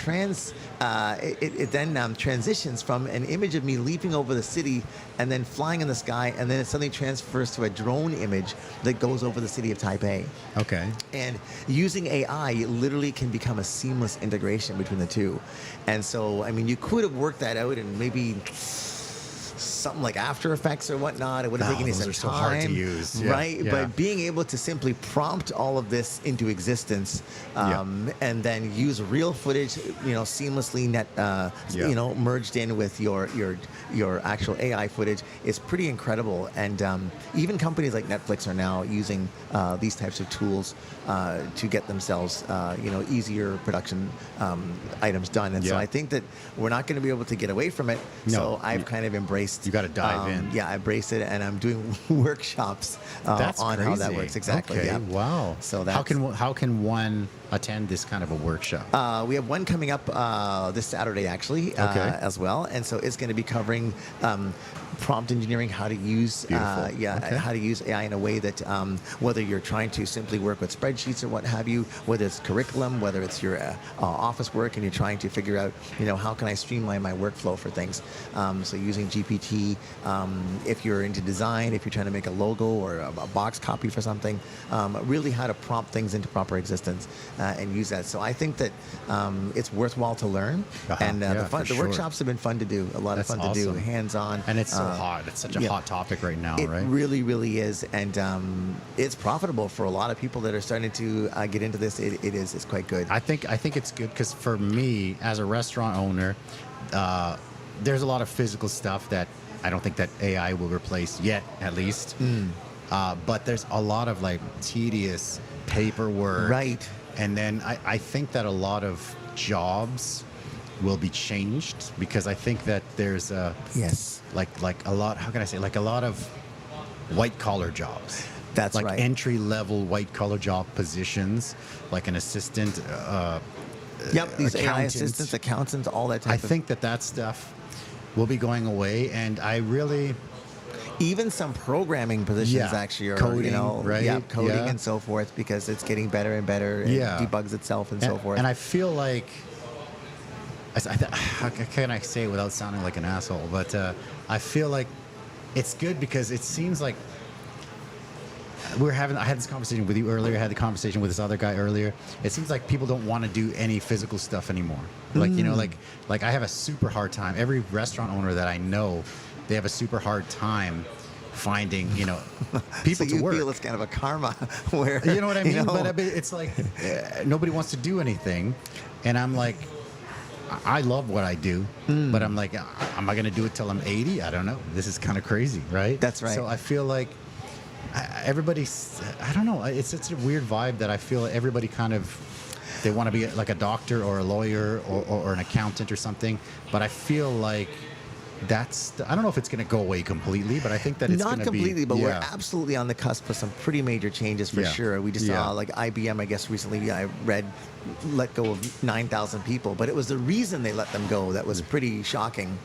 then transitions from an image of me leaping over the city and then flying in the sky, and then it suddenly transfers to a drone image that goes over the city of Taipei. Okay. And using AI, it literally can become a seamless integration between the two. And so, I mean, you could have worked that out in maybe something like After Effects or whatnot. It would have taken you some those are time, so hard to use. Yeah, right? yeah. But being able to simply prompt all of this into existence, and then use real footage, seamlessly merged in with your actual AI footage is pretty incredible. And even companies like Netflix are now using these types of tools to get themselves easier production items done. And so I think that we're not going to be able to get away from it. No. So I've kind of embraced. You got to dive in. Yeah, I embraced it, and I'm doing workshops That's on crazy. how that works. Exactly. Okay. Yeah. Wow. So how can one attend this kind of a workshop? We have one coming up this Saturday, actually, as well, and so it's going to be covering prompt engineering, how to use how to use AI in a way that whether you're trying to simply work with spreadsheets or what have you, whether it's curriculum, whether it's your office work, and you're trying to figure out how can I streamline my workflow for things. So using GPT, if you're into design, if you're trying to make a logo or a box copy for something, really how to prompt things into proper existence and use that. So I think that it's worthwhile to learn, and the workshops have been fun to do. A lot of fun to do, hands-on, and it's so hot. It's such a hot topic right now, right? It really, really is, and it's profitable for a lot of people that are starting to get into this. It's quite good. I think it's good because for me as a restaurant owner, there's a lot of physical stuff that I don't think that AI will replace yet, at least. But there's a lot of like tedious paperwork, right? And then I think that a lot of jobs will be changed because I think that there's like a lot. How can I say? Like a lot of white collar jobs. That's like right. Entry level white collar job positions, like an assistant. These AI assistants, accountants, all that type I of... think that stuff will be going away, and I really... Even some programming positions actually are, coding, right? Yeah, coding and so forth, because it's getting better and better, and debugs itself and so forth. And I feel like... How can I say it without sounding like an asshole? But I feel like it's good because it seems like I had this conversation with you earlier. I had the conversation with this other guy earlier. It seems like people don't want to do any physical stuff anymore. Like like I have a super hard time. Every restaurant owner that I know, they have a super hard time finding people so to work. You feel it's kind of a karma where you know what I mean? But it's like nobody wants to do anything, and I'm like, I love what I do, but I'm like, am I going to do it till I'm 80? I don't know. This is kind of crazy, right? That's right. So I feel like everybody's, I don't know. It's such a weird vibe that I feel everybody kind of, they want to be like a doctor or a lawyer or an accountant or something. But I feel like I don't know if it's going to go away completely, but I think that it's going to be... Not completely, but we're absolutely on the cusp of some pretty major changes for sure. We just saw, like IBM, I guess recently, I read, let go of 9,000 people, but it was the reason they let them go that was pretty shocking.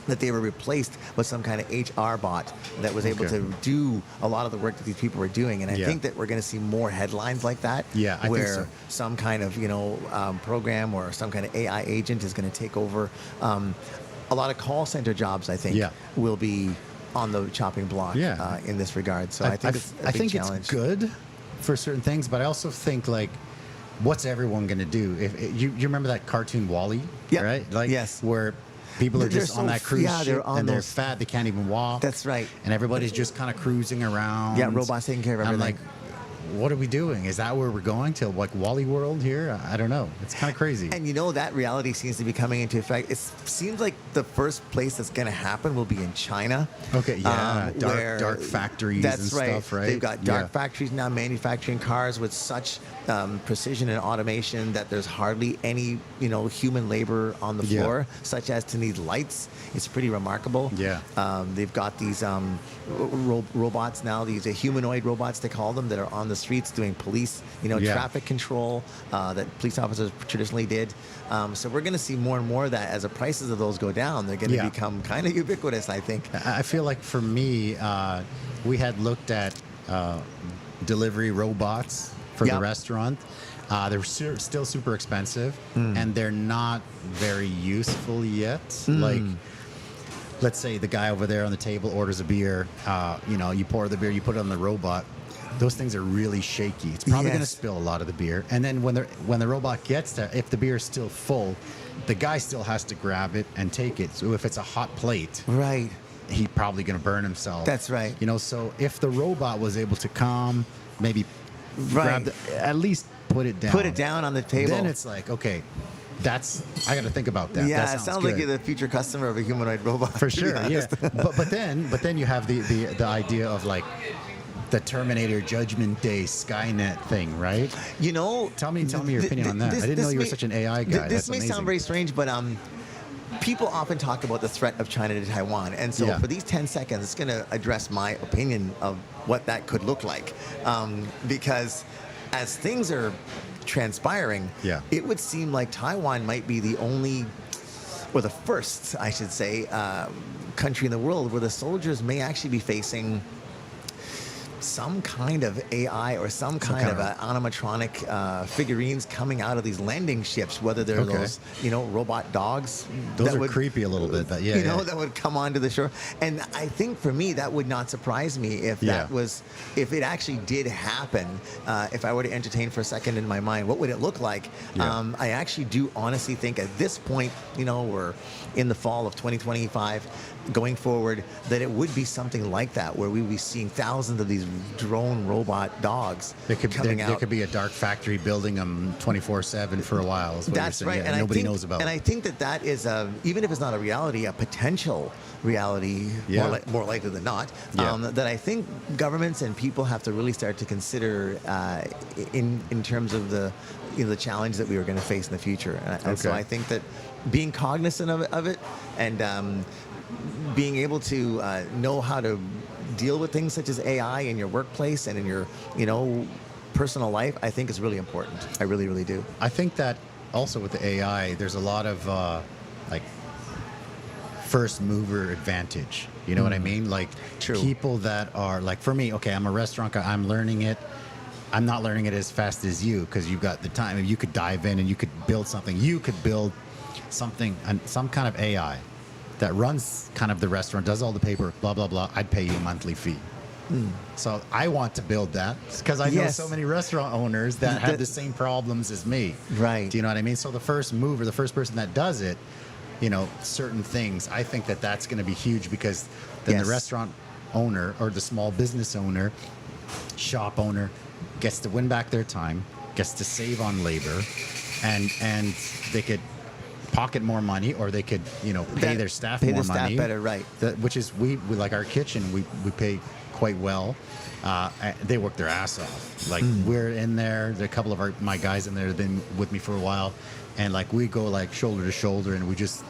That they were replaced with some kind of HR bot that was able to do a lot of the work that these people were doing. And I think that we're going to see more headlines like that. Yeah, I where think so. Some kind of program or some kind of AI agent is going to take over. A lot of call center jobs, I think, will be on the chopping block in this regard. So I think it's a big challenge. It's good for certain things, but I also think like, what's everyone going to do? If you remember that cartoon Wall-E, right? Like, where people are just on that cruise ship and they're fat, they can't even walk. That's right. And everybody's just kind of cruising around. Yeah, robots taking care of everything. I'm like, what are we doing? Is that where we're going to, like Wally World here? I don't know. It's kind of crazy. And that reality seems to be coming into effect. It seems like the first place that's going to happen will be in China. Okay, yeah, where dark factories that's and right. stuff, right? They've got dark factories now manufacturing cars with such precision and automation that there's hardly any human labor on the floor, such as to need lights. It's pretty remarkable. Yeah. They've got these robots now, these humanoid robots they call them, that are on the streets doing police, traffic control that police officers traditionally did. So we're going to see more and more of that as the prices of those go down. They're going to become kind of ubiquitous, I think. I feel like for me, we had looked at delivery robots for the restaurant. They're still super expensive, and they're not very useful yet. Like, let's say the guy over there on the table orders a beer. You pour the beer, you put it on the robot. Those things are really shaky. It's probably going to spill a lot of the beer. And then when the robot gets there, if the beer is still full, the guy still has to grab it and take it. So if it's a hot plate, right, he's probably going to burn himself. That's right. So if the robot was able to come, maybe grab at least put it down on the table, then it's like, okay, I got to think about that. Yeah, that it sounds like you're the future customer of a humanoid robot. For sure, yeah. but then you have the idea of like the Terminator Judgment Day Skynet thing, right? Tell me your opinion on that. I didn't know you were such an AI guy. This may sound very strange, but people often talk about the threat of China to Taiwan, and so for these 10 seconds, it's going to address my opinion of what that could look like, because as things are transpiring, it would seem like Taiwan might be the only, or the first, I should say, country in the world where the soldiers may actually be facing some kind of AI or some kind of animatronic figurines coming out of these landing ships, whether they're those, robot dogs. Those are creepy a little bit, but that would come onto the shore. And I think for me, that would not surprise me if if it actually did happen. If I were to entertain for a second in my mind, what would it look like? I actually do honestly think at this point, we're in the fall of 2025, going forward, that it would be something like that, where we would be seeing thousands of these drone robot dogs coming out. There could be a dark factory building them 24/7 for a while. That's right. And nobody knows about. And I think that is, even if it's not a reality, a potential reality, more likely than not, that I think governments and people have to really start to consider in terms of the challenge that we are going to face in the future. And so I think that being cognizant of it and being able to know how to deal with things such as AI in your workplace and in your, personal life, I think is really important. I really, really do. I think that also with the AI, there's a lot of like first mover advantage. You know what I mean? Like people that are like, for me, okay, I'm a restaurant guy. I'm learning it. I'm not learning it as fast as you because you've got the time. If you could dive in and you could build something. You could build something, some kind of AI that runs kind of the restaurant, does all the paperwork, blah, blah, blah. I'd pay you a monthly fee. So I want to build that because I know so many restaurant owners that have the same problems as me. Right. Do you know what I mean? So the first mover, the first person that does it, certain things, I think that that's going to be huge because then the restaurant owner or the small business owner, shop owner gets to win back their time, gets to save on labor, and they could pocket more money, or they could, pay their staff more money. Better, right? Which is we like our kitchen, we pay quite well. They work their ass off. Like we're in there. There are a couple of my guys in there have been with me for a while, and like we go like shoulder to shoulder, and we just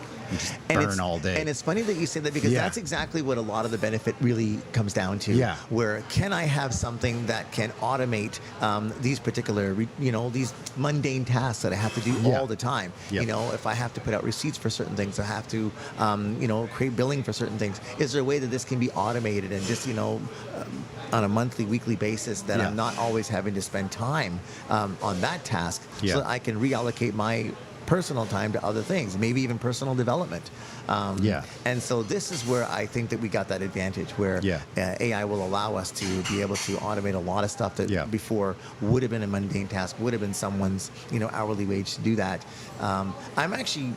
burn all day. And it's funny that you say that because that's exactly what a lot of the benefit really comes down to. Yeah. Where can I have something that can automate these particular, these mundane tasks that I have to do all the time. Yep. If I have to put out receipts for certain things, I have to, create billing for certain things. Is there a way that this can be automated and just, on a monthly, weekly basis that I'm not always having to spend time on that task so that I can reallocate my personal time to other things, maybe even personal development. And so this is where I think that we got that advantage where AI will allow us to be able to automate a lot of stuff that before would have been a mundane task, would have been someone's hourly wage to do that. I'm actually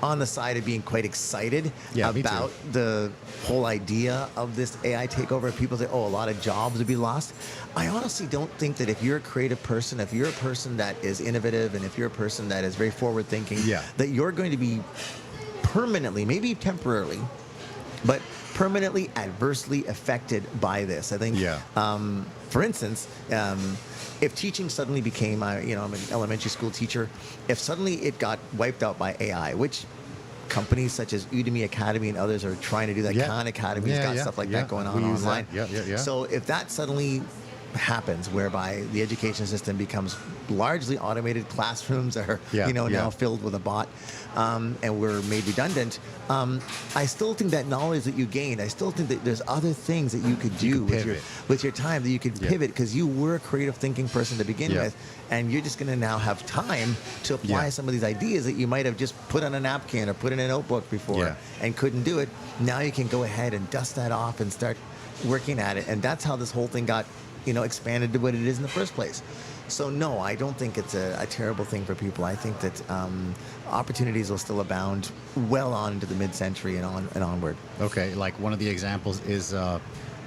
on the side of being quite excited Yeah, me too. about the whole idea of this AI takeover. People say, oh, a lot of jobs would be lost. I honestly don't think that if you're a creative person, if you're a person that is innovative, and if you're a person that is very forward thinking, Yeah. that you're going to be permanently, maybe temporarily, but permanently adversely affected by this. I think, Yeah. for instance, if teaching suddenly became, I'm an elementary school teacher, if suddenly it got wiped out by AI, which companies such as Udemy Academy and others are trying to do that. Yeah. Khan Academy's Yeah, got yeah, stuff like yeah. that going We on use online. that. Yeah. So if that suddenly happens, whereby the education system becomes largely automated, classrooms are now filled with a bot, and we're made redundant, I still think that knowledge that you gained, I still think that there's other things that you could do with your time, that you could pivot, because you were a creative thinking person to begin with, and you're just going to now have time to apply some of these ideas that you might have just put on a napkin or put in a notebook before and couldn't do it. Now you can go ahead and dust that off and start working at it, and that's how this whole thing got expanded to what it is in the first place. So no, I don't think it's a terrible thing for people. I think that opportunities will still abound well on into the mid-century and onward. Okay, like one of the examples is a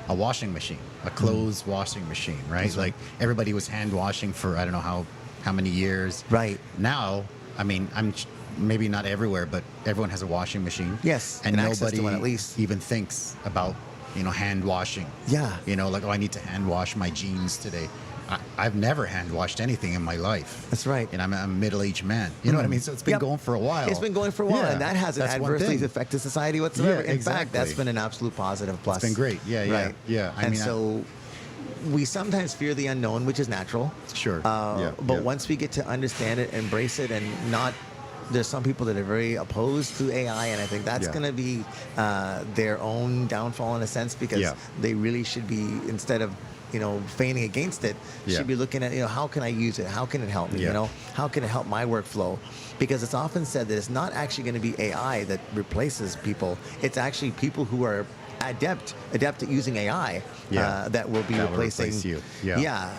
washing machine, a clothes washing machine, right? That's right. Like everybody was hand washing for I don't know how many years. Right. Now, I mean, maybe not everywhere, but everyone has a washing machine. Yes, and access nobody to one at least. even thinks about hand washing. Yeah. Like, oh, I need to hand wash my jeans today. I've never hand washed anything in my life. That's right. And I'm a middle-aged man. You know what I mean? So it's been going for a while. It's been going for a while, and that hasn't That's one adversely thing. affected society whatsoever. Yeah, In fact, that's exactly. been an absolute positive plus. It's been great. Yeah. So we sometimes fear the unknown, which is natural. Sure. But once we get to understand it, embrace it, and not, there's some people that are very opposed to AI, and I think that's going to be their own downfall in a sense, because they really should be, instead of feigning against it, should be looking at how can I use it? How can it help me? How can it help my workflow? Because it's often said that it's not actually going to be AI that replaces people. It's actually people who are adept at using AI that will be replacing replace you. I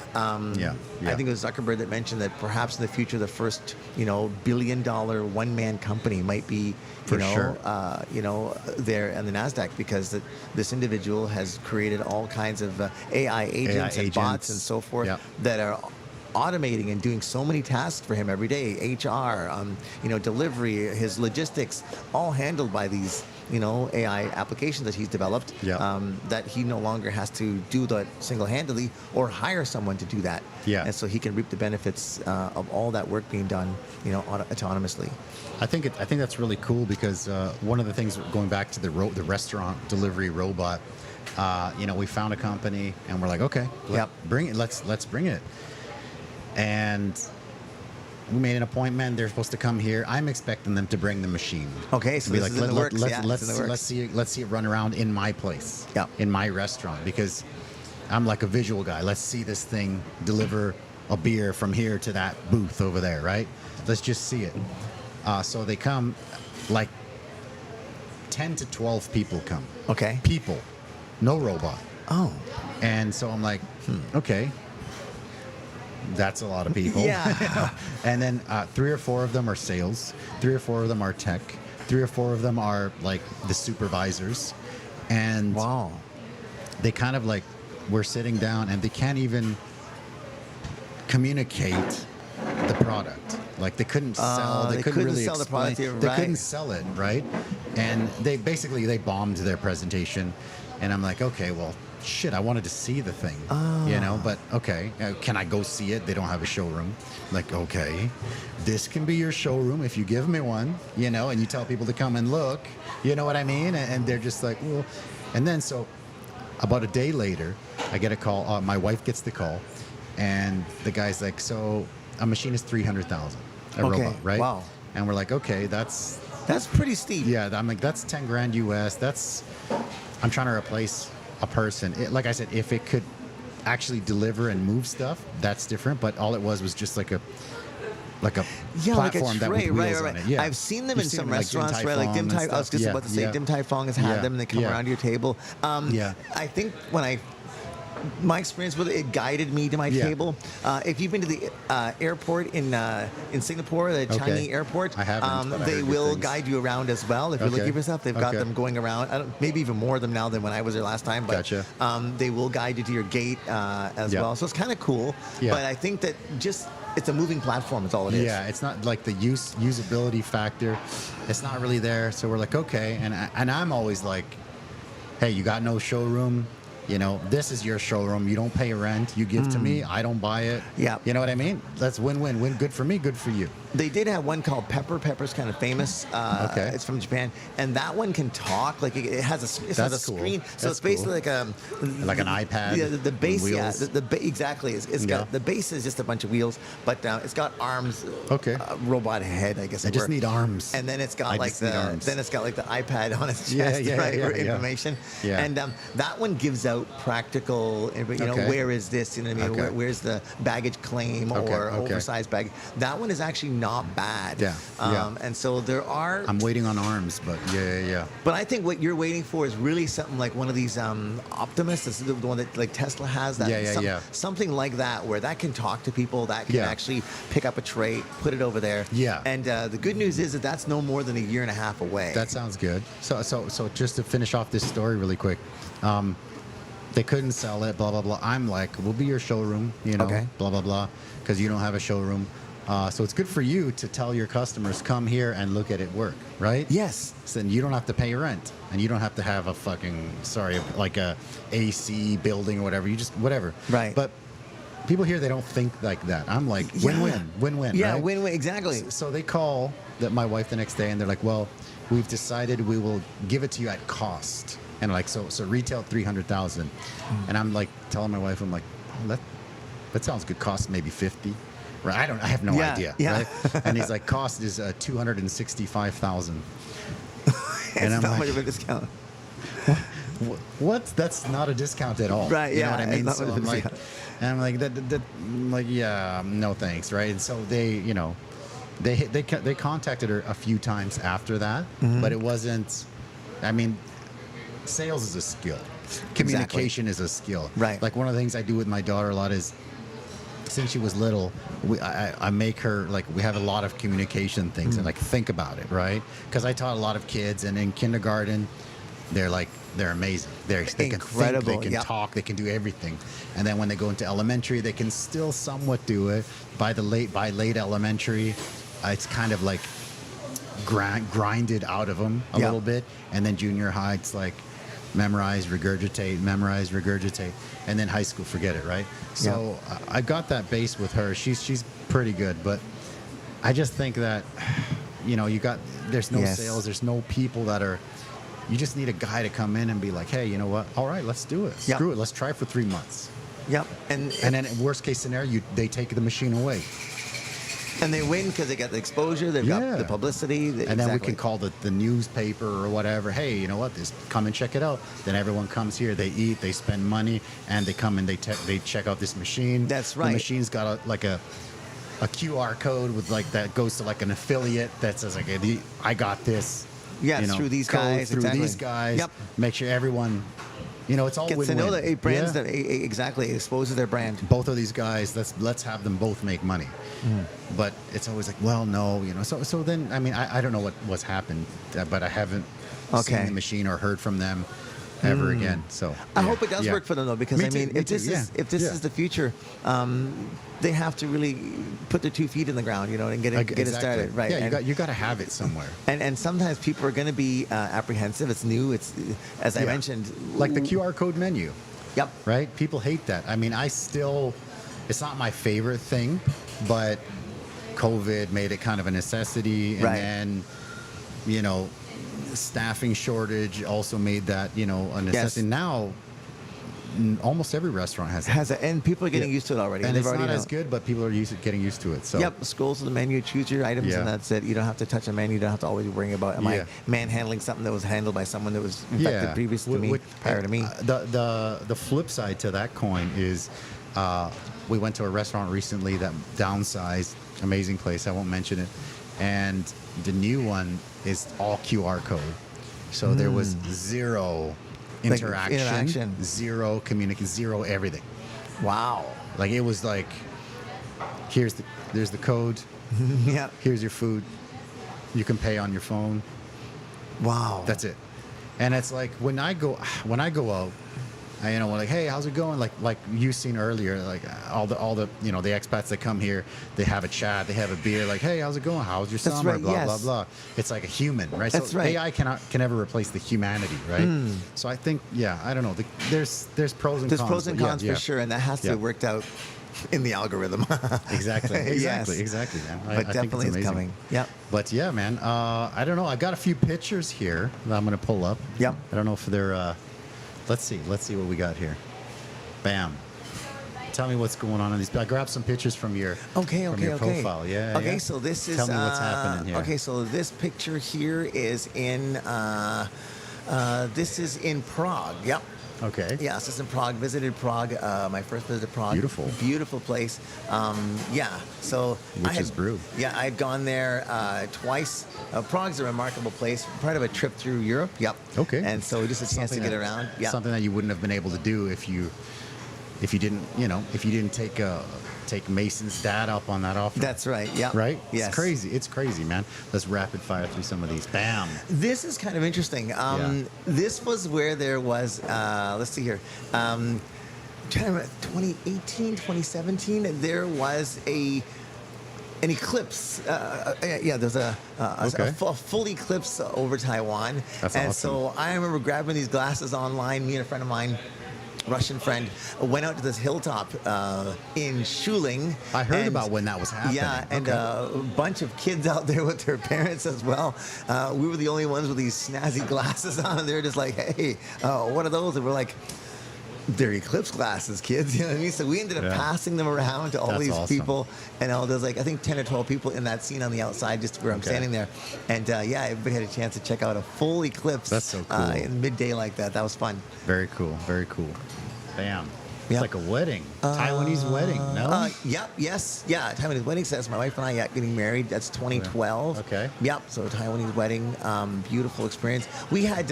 think it was Zuckerberg that mentioned that perhaps in the future the first billion-dollar one-man company might be there on the Nasdaq, because this individual has created all kinds of AI agents and bots and so forth that are automating and doing so many tasks for him every day. HR, delivery, his logistics, all handled by these AI applications that he's developed, that he no longer has to do that single-handedly or hire someone to do that. And so he can reap the benefits of all that work being done, autonomously. I think that's really cool, because one of the things, going back to the restaurant delivery robot, we found a company and we're like, okay, bring it. Let's bring it. And we made an appointment. They're supposed to come here. I'm expecting them to bring the machine. Okay, so this is in the works. Let's see it run around in my place, in my restaurant, because I'm like a visual guy. Let's see this thing deliver a beer from here to that booth over there, right? Let's just see it. So they come, like 10 to 12 people come. Okay. People, no robot. Oh. And so I'm like, okay. That's a lot of people. Yeah. And then 3 or 4 of them are sales. 3 or 4 of them are tech. 3 or 4 of them are like the supervisors. And they kind of like, we're sitting down and they can't even communicate the product. Like they couldn't sell. They couldn't really sell explain. the product. They couldn't sell it, right? And they bombed their presentation. And I'm like, okay, well, shit, I wanted to see the thing, but okay, can I go see it? They don't have a showroom. Like, okay, this can be your showroom if you give me one, and you tell people to come and look, you know what I mean? And they're just like, well, and then so about a day later, I get a call. My wife gets the call, and the guy's like, so a machine is $300,000, a robot, right? Wow. And we're like, okay, that's pretty steep. Yeah, I'm like, that's 10 grand US. I'm trying to replace a person. Like I said, if it could actually deliver and move stuff, that's different. But all it was just like a platform like a tray, that with wheels on it. Yeah. I've seen them in some like restaurants, right? Like Dim Tai. I was just about to say, Dim Tai Fung has had them, and they come around your table. I think when I my experience with it, it guided me to my Yeah. table. If you've been to the airport in Singapore, the Changi airport, I haven't, but I they heard good will things. guide you around as well. If you're Okay. looking for stuff, they've got Okay. them going around. Maybe even more of them now than when I was there last time. But Gotcha. they will guide you to your gate as Yeah. well. So it's kind of cool. Yeah. But I think that just it's a moving platform. Is all it is. Yeah, it's not like the usability factor. It's not really there. So we're like, okay, and I'm always like, hey, you got no showroom. You know, this is your showroom. You don't pay rent. You give to me. I don't buy it. Yeah. You know what I mean? That's win-win. Win. Good for me. Good for you. They did have one called Pepper. Pepper's kind of famous. Okay. It's from Japan, and that one can talk. Like it has a That's cool. screen, so That's it's basically cool. Like an iPad Yeah, the base. with Yeah, wheels. exactly. It's Yeah. got the base is just a bunch of wheels, but it's got arms. Okay. Robot head, I guess. I it just were. need arms. And then it's got I like just need the arms. then it's got like the iPad on its chest, Yeah, yeah, right, yeah, for yeah. information. Yeah. And that one gives out practical. You know, Okay. where is this? You know what I mean? Okay. Where's the baggage claim Okay, or okay. oversized bag? That one is actually not bad. Yeah, yeah. And so there are. I'm waiting on arms, but yeah. But I think what you're waiting for is really something like one of these Optimus, this is the one that like Tesla has. That Yeah. Something like that, where that can talk to people, that can Yeah. actually pick up a tray, put it over there. Yeah. And the good news is that that's no more than a year and a half away. That sounds good. So just to finish off this story really quick, they couldn't sell it. Blah blah blah. I'm like, we'll be your showroom. You know, Okay. blah blah blah, because you don't have a showroom. So it's good for you to tell your customers, come here and look at it work, right? Yes. So then you don't have to pay rent, and you don't have to have a like a AC building or whatever. You just whatever. Right. But people here, they don't think like that. I'm like, win-win. Yeah, right? win-win, exactly. So they call my wife the next day, and they're like, well, we've decided we will give it to you at cost. And like, so retail 300,000. And I'm like telling my wife, I'm like, oh, that sounds good. Cost maybe 50. Right? I have no idea. Yeah. Right? And he's like, cost is 265,000. It's And I'm not like, much of a discount. What? That's not a discount at all. Right, You know yeah, what I it's mean? not So much of a I'm like, discount. and I'm like, like, yeah, no thanks, right? And so they, you know, they contacted her a few times after that, but it wasn't. I mean, sales is a skill. Communication is a skill. Right. Like one of the things I do with my daughter a lot is, since she was little, I make her, like, we have a lot of communication things and like think about it, right? Because I taught a lot of kids, and in kindergarten, they're amazing. They can Incredible, think, they can yeah. talk, they can do everything. And then when they go into elementary, they can still somewhat do it. By late elementary, it's kind of like grinded out of them a Yeah. little bit. And then junior high, it's like memorize, regurgitate, and then high school, forget it, right? So I got that base with her. She's pretty good, but I just think that, you know, there's no Yes. sales, there's no people that are. You just need a guy to come in and be like, hey, you know what? All right, let's do it. Yep. Screw it. Let's try for 3 months. Yep. And then worst case scenario, they take the machine away. And they win because they got the exposure, they've Yeah. got the publicity. And then we can call the newspaper or whatever. Hey, you know what? Come and check it out. Then everyone comes here. They eat. They spend money, and they come and they check out this machine. That's right. The machine's got a QR code with like that goes to like an affiliate that says like, I got this. Yes, through these guys, Through exactly. these guys. Yep. Make sure everyone, you know, it's all gets win-win. to know that brands Yeah. that exactly exposes their brand. Both of these guys, let's have them both make money. But it's always like, well, no, you know. So then, I mean, I don't know what's happened, but I haven't Okay. seen the machine or heard from them ever again. So I yeah, hope it does yeah. work for them though, because Me I too, mean, me if this too, is yeah, if this yeah. is the future, they have to really put their 2 feet in the ground, you know, and get it Exactly. started, right? Yeah, And- you got to have it somewhere. And sometimes people are going to be apprehensive. It's new. It's as I Yeah. mentioned, Like the QR code menu, Yep. right? People hate that. I mean, it's not my favorite thing, but COVID made it kind of a necessity, and Right. then, you know, staffing shortage also made that, you know, a necessity. Now, almost every restaurant has it. And people are getting Yeah. used to it already. And They've it's already not know. as good, but people are getting used to it. So Yep, scroll to the menu, choose your items, Yeah. and that's it. You don't have to touch a menu. You don't have to always be worrying about, am I Yeah. manhandling something that was handled by someone that was infected previous to me, prior to me? The flip side to that coin is, we went to a restaurant recently that downsized, amazing place. I won't mention it, and the new one is all QR code. So there was zero interaction, zero communication, zero everything. Wow. Like it was like, there's the code. Yeah. Here's your food. You can pay on your phone. Wow. That's it. And it's like when I go out, like, hey, how's it going? Like you seen earlier, like all the the expats that come here, they have a chat, they have a beer, like, hey, how's it going? How's your That's summer? right, Blah yes. blah blah. It's like a human, right? That's so right. AI can never replace the humanity, right? So I think, I don't know. There's pros and There's cons. pros and cons for sure, and that has to Yeah. be worked out in the algorithm. Exactly, Yes. exactly, man. But I think definitely it's it's amazing. coming. Yep. But yeah, man. I don't know. I got a few pictures here that I'm gonna pull up. Yep. I don't know if they're. Let's see what we got here. Bam. Tell me what's going on these. I grabbed some pictures from your profile. Yeah. Okay, yeah. so this is. Tell me what's happening here. Okay, so this picture here is in. This is in Prague. Yep. Okay. Yeah, this is in Prague. Visited Prague. My first visit to Prague. Beautiful. Beautiful place. Yeah. So. Witch's Brew. Yeah, I had gone there twice. Prague's a remarkable place. Part of a trip through Europe. Yep. Okay. And so just a chance to get around. Yeah. Something that you wouldn't have been able to do if you didn't take Mason's dad up on that offer. That's right. Yeah. Right? Yes. It's crazy, man. Let's rapid fire through some of these. Bam. This is kind of interesting. Yeah. This was where there was, let's see here, trying to remember, 2018, 2017, there was an eclipse. There's a full eclipse over Taiwan. That's and awesome. so I remember grabbing these glasses online. Me and a friend of mine, Russian friend, went out to this hilltop in Schuling. I heard about when that was happening. Yeah, and a bunch of kids out there with their parents as well. We were the only ones with these snazzy glasses on, and they were just like, hey, what are those? And we're like, they're eclipse glasses, kids. You know what I mean? So we ended up passing them around to all That's these awesome. people. And there's like, I think 10 or 12 people in that scene on the outside, just where I'm standing there. And everybody had a chance to check out a full eclipse. That's so cool. In midday like that. That was fun. Very cool. Very cool. Bam. Yep. It's like a wedding. Taiwanese wedding, no? Yep, yes. Yeah, Taiwanese wedding. So that's my wife and I getting married. That's 2012. Okay. Yep, so Taiwanese wedding. Beautiful experience. We had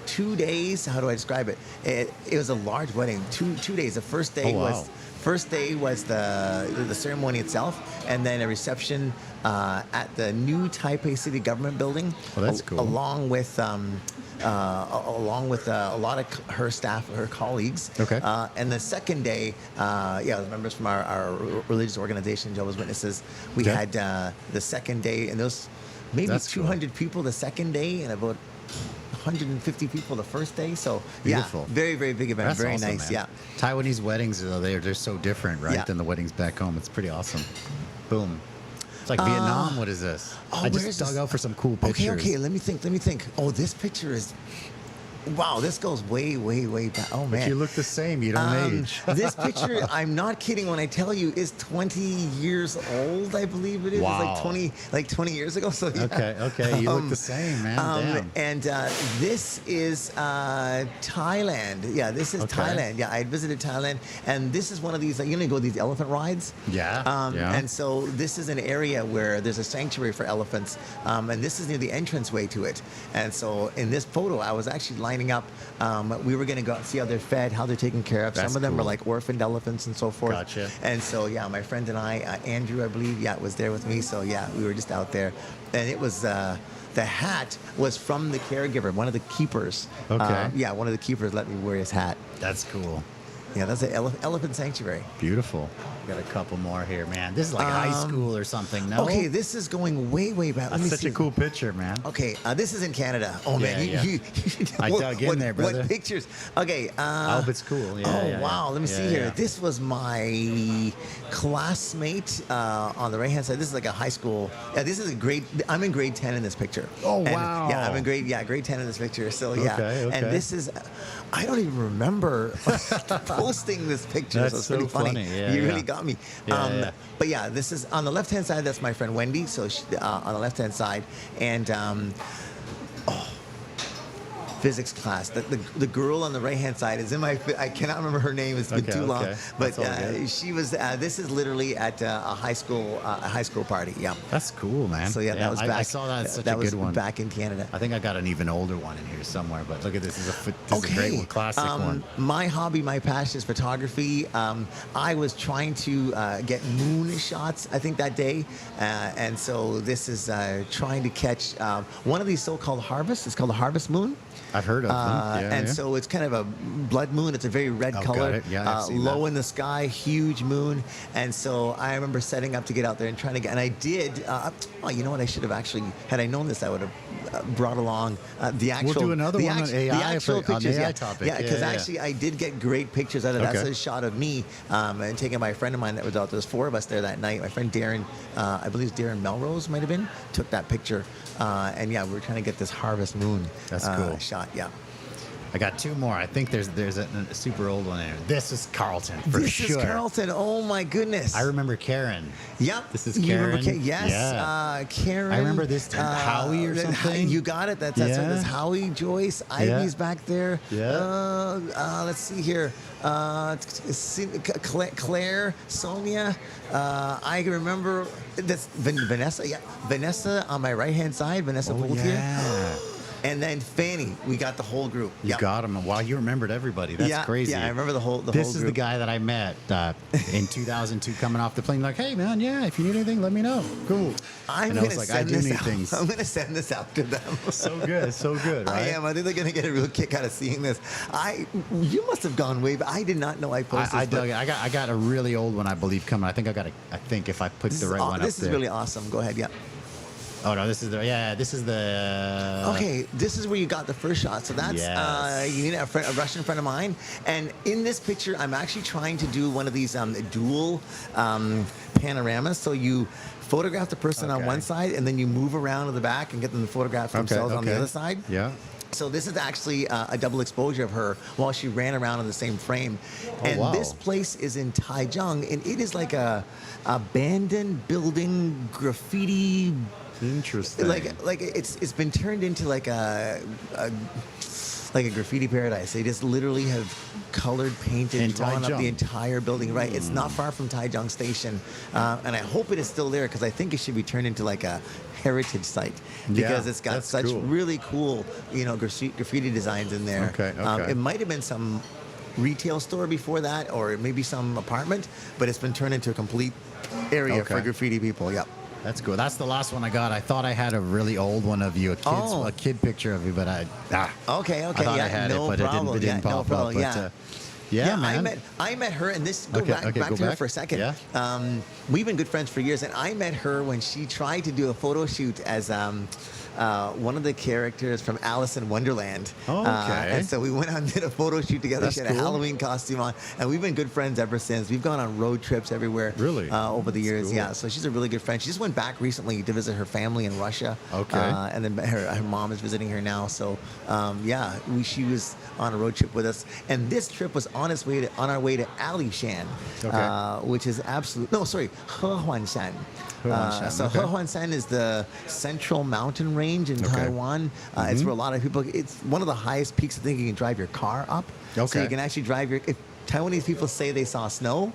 2 days. How do I describe it? It was a large wedding. Two days. The first day was the ceremony itself, and then a reception at the new Taipei City Government Building. Oh, that's cool. Along with a lot of her staff, her colleagues. Okay. And the second day, members from our religious organization, Jehovah's Witnesses, we had the second day, and those maybe That's 200 people the second day, and about 150 people the first day. So Beautiful. Yeah, very, very big event. That's very awesome, nice. man. Yeah. Taiwanese weddings, they're so different, right, Yeah. than the weddings back home. It's pretty awesome. Boom. It's like Vietnam. What is this? I where just is dug this? out for some cool pictures. Okay, let me think. Oh, this picture is... Wow, this goes way, way, way back. Oh, man. If you look the same, you don't age. This picture, I'm not kidding when I tell you, is 20 years old, I believe it is. Wow. It's like 20 years ago. So yeah. Okay. You look the same, man. Damn. And this is Thailand. Yeah, this is Thailand. Yeah, I visited Thailand, and this is one of these, go to these elephant rides. Yeah. And so this is an area where there's a sanctuary for elephants, and this is near the entranceway to it. And so in this photo, I was actually lining up. We were going to go out and see how they're fed, how they're taken care of. That's Some of them cool. are like orphaned elephants and so forth. Gotcha. And so, my friend and I, Andrew, I believe, was there with me. So, we were just out there. And it was, the hat was from the caregiver, one of the keepers. Okay. One of the keepers let me wear his hat. That's cool. Yeah, that's an elephant sanctuary. Beautiful. Got a couple more here, man. This is like high school or something, no? Okay, this is going way, way back. Let That's me such see. a cool picture, man. Okay, this is in Canada. Oh, man. Yeah. I dug in there, brother. What pictures? Okay. I hope it's cool. Wow. Let me see here. Yeah. This was my classmate on the right-hand side. This is like a high school. Yeah, this is I'm in grade 10 in this picture. Oh, And, wow. Yeah, I'm in grade 10 in this picture. So, yeah. Okay. And this is, I don't even remember posting this picture. That's so it's pretty so funny. funny. Yeah, You yeah. really got me. Yeah. But yeah, this is on the left-hand side. That's my friend Wendy. So she, on the left-hand side, and physics class. The girl on the right hand side is in my. I cannot remember her name. It's been too long. But That's all good. she was. This is literally at a high school party. Yeah. That's cool, man. So yeah, that was back. I saw that. It's such that a was good one. back in Canada. I think I got an even older one in here somewhere. But look at this. This is a great one, classic one. My hobby, my passion is photography. I was trying to get moon shots, I think, that day. And so this is trying to catch one of these so-called harvests. It's called a harvest moon. I've heard of them. And so it's kind of a blood moon. It's a very red color. Got it. Yeah, I've seen low that. in the sky, huge moon. And so I remember setting up to get out there and trying to get, and I did. Oh, you know what? I should have actually, had I known this, I would have brought along the actual. We'll do another one on AI. The actual on pictures, the AI yeah. topic. Yeah, because actually I did get great pictures out of that. Okay. That's a shot of me and taken by a friend of mine that was out there. There's 4 of us there that night. My friend Darren, I believe Darren Melrose might have been, took that picture. And yeah, we were trying to get this harvest moon That's cool. shot. Yeah. I got 2 more. I think there's a super old one there. This is Carlton for This sure. is Carlton. Oh my goodness. I remember Karen. Yep. This is You remember Karen. Yes. Yeah. Karen. I remember this Howie or something. You got it. That's right. Yeah. That's Howie, Joyce, Ivy's back there. Yeah. Let's see here. Claire, Sonia. I can remember that's Vanessa. Yeah, Vanessa on my right hand side. Vanessa Bolt here. Yeah. And then Fanny, we got the whole group. You got him. Wow, you remembered everybody. That's crazy. Yeah, I remember the whole This whole is group. the guy that I met in 2002 coming off the plane. Like, hey, man, yeah, if you need anything, let me know. Cool. I'm and I going was to like, send I do this need out. things. I'm going to send this out to them. So good. So good, right? I am. I think they're going to get a real kick out of seeing this. You must have gone way, but I did not know I posted I this. dug it. I got a really old one, I believe, coming. I think if I put the right one up This is there. really awesome. Go ahead. Yeah. Oh no, this is the Okay, this is where you got the first shot. So that's Yes. you need a Russian friend of mine. And in this picture, I'm actually trying to do one of these dual panoramas. So you photograph the person on one side, and then you move around to the back and get them to photograph themselves on the other side. Yeah. So this is actually a double exposure of her while she ran around in the same frame. And wow. this place is in Taiwan, and it is like a abandoned building graffiti. Interesting. Like it's been turned into like a graffiti paradise. They just literally have colored, painted, In drawn up Taichung. the entire building. Right. It's not far from Taichung Station, and I hope it is still there because I think it should be turned into like a heritage site because it's got that's such cool. really cool, graffiti designs in there. Okay, okay. It might have been some retail store before that, or maybe some apartment, but it's been turned into a complete area for Okay. graffiti people. Yep. That's cool. That's the last one I got. I thought I had a really old one of you, a kid picture of you, but Okay. I thought Yeah. I had No it, but problem. it didn't Yeah, no pop problem. up. But, Yeah, man. I met her, and this Okay, back go to her back. for a second. Yeah. We've been good friends for years, and I met her when she tried to do a photo shoot as one of the characters from Alice in Wonderland. Oh, okay. And so we went out and did a photo shoot together. That's She had a cool. Halloween costume on, and we've been good friends ever since. We've gone on road trips everywhere. Really? Over the years, cool. yeah. So she's a really good friend. She just went back recently to visit her family in Russia. Okay. And then her mom is visiting her now. So she was on a road trip with us, and this trip was on our way to Alishan, which is Hehuanshan. Hehuanshan, So okay. Hehuanshan is the central mountain range in Taiwan. It's where a lot of people. It's one of the highest peaks. I think you can drive your car up. So Okay. you can actually drive your. If Taiwanese people say they saw snow,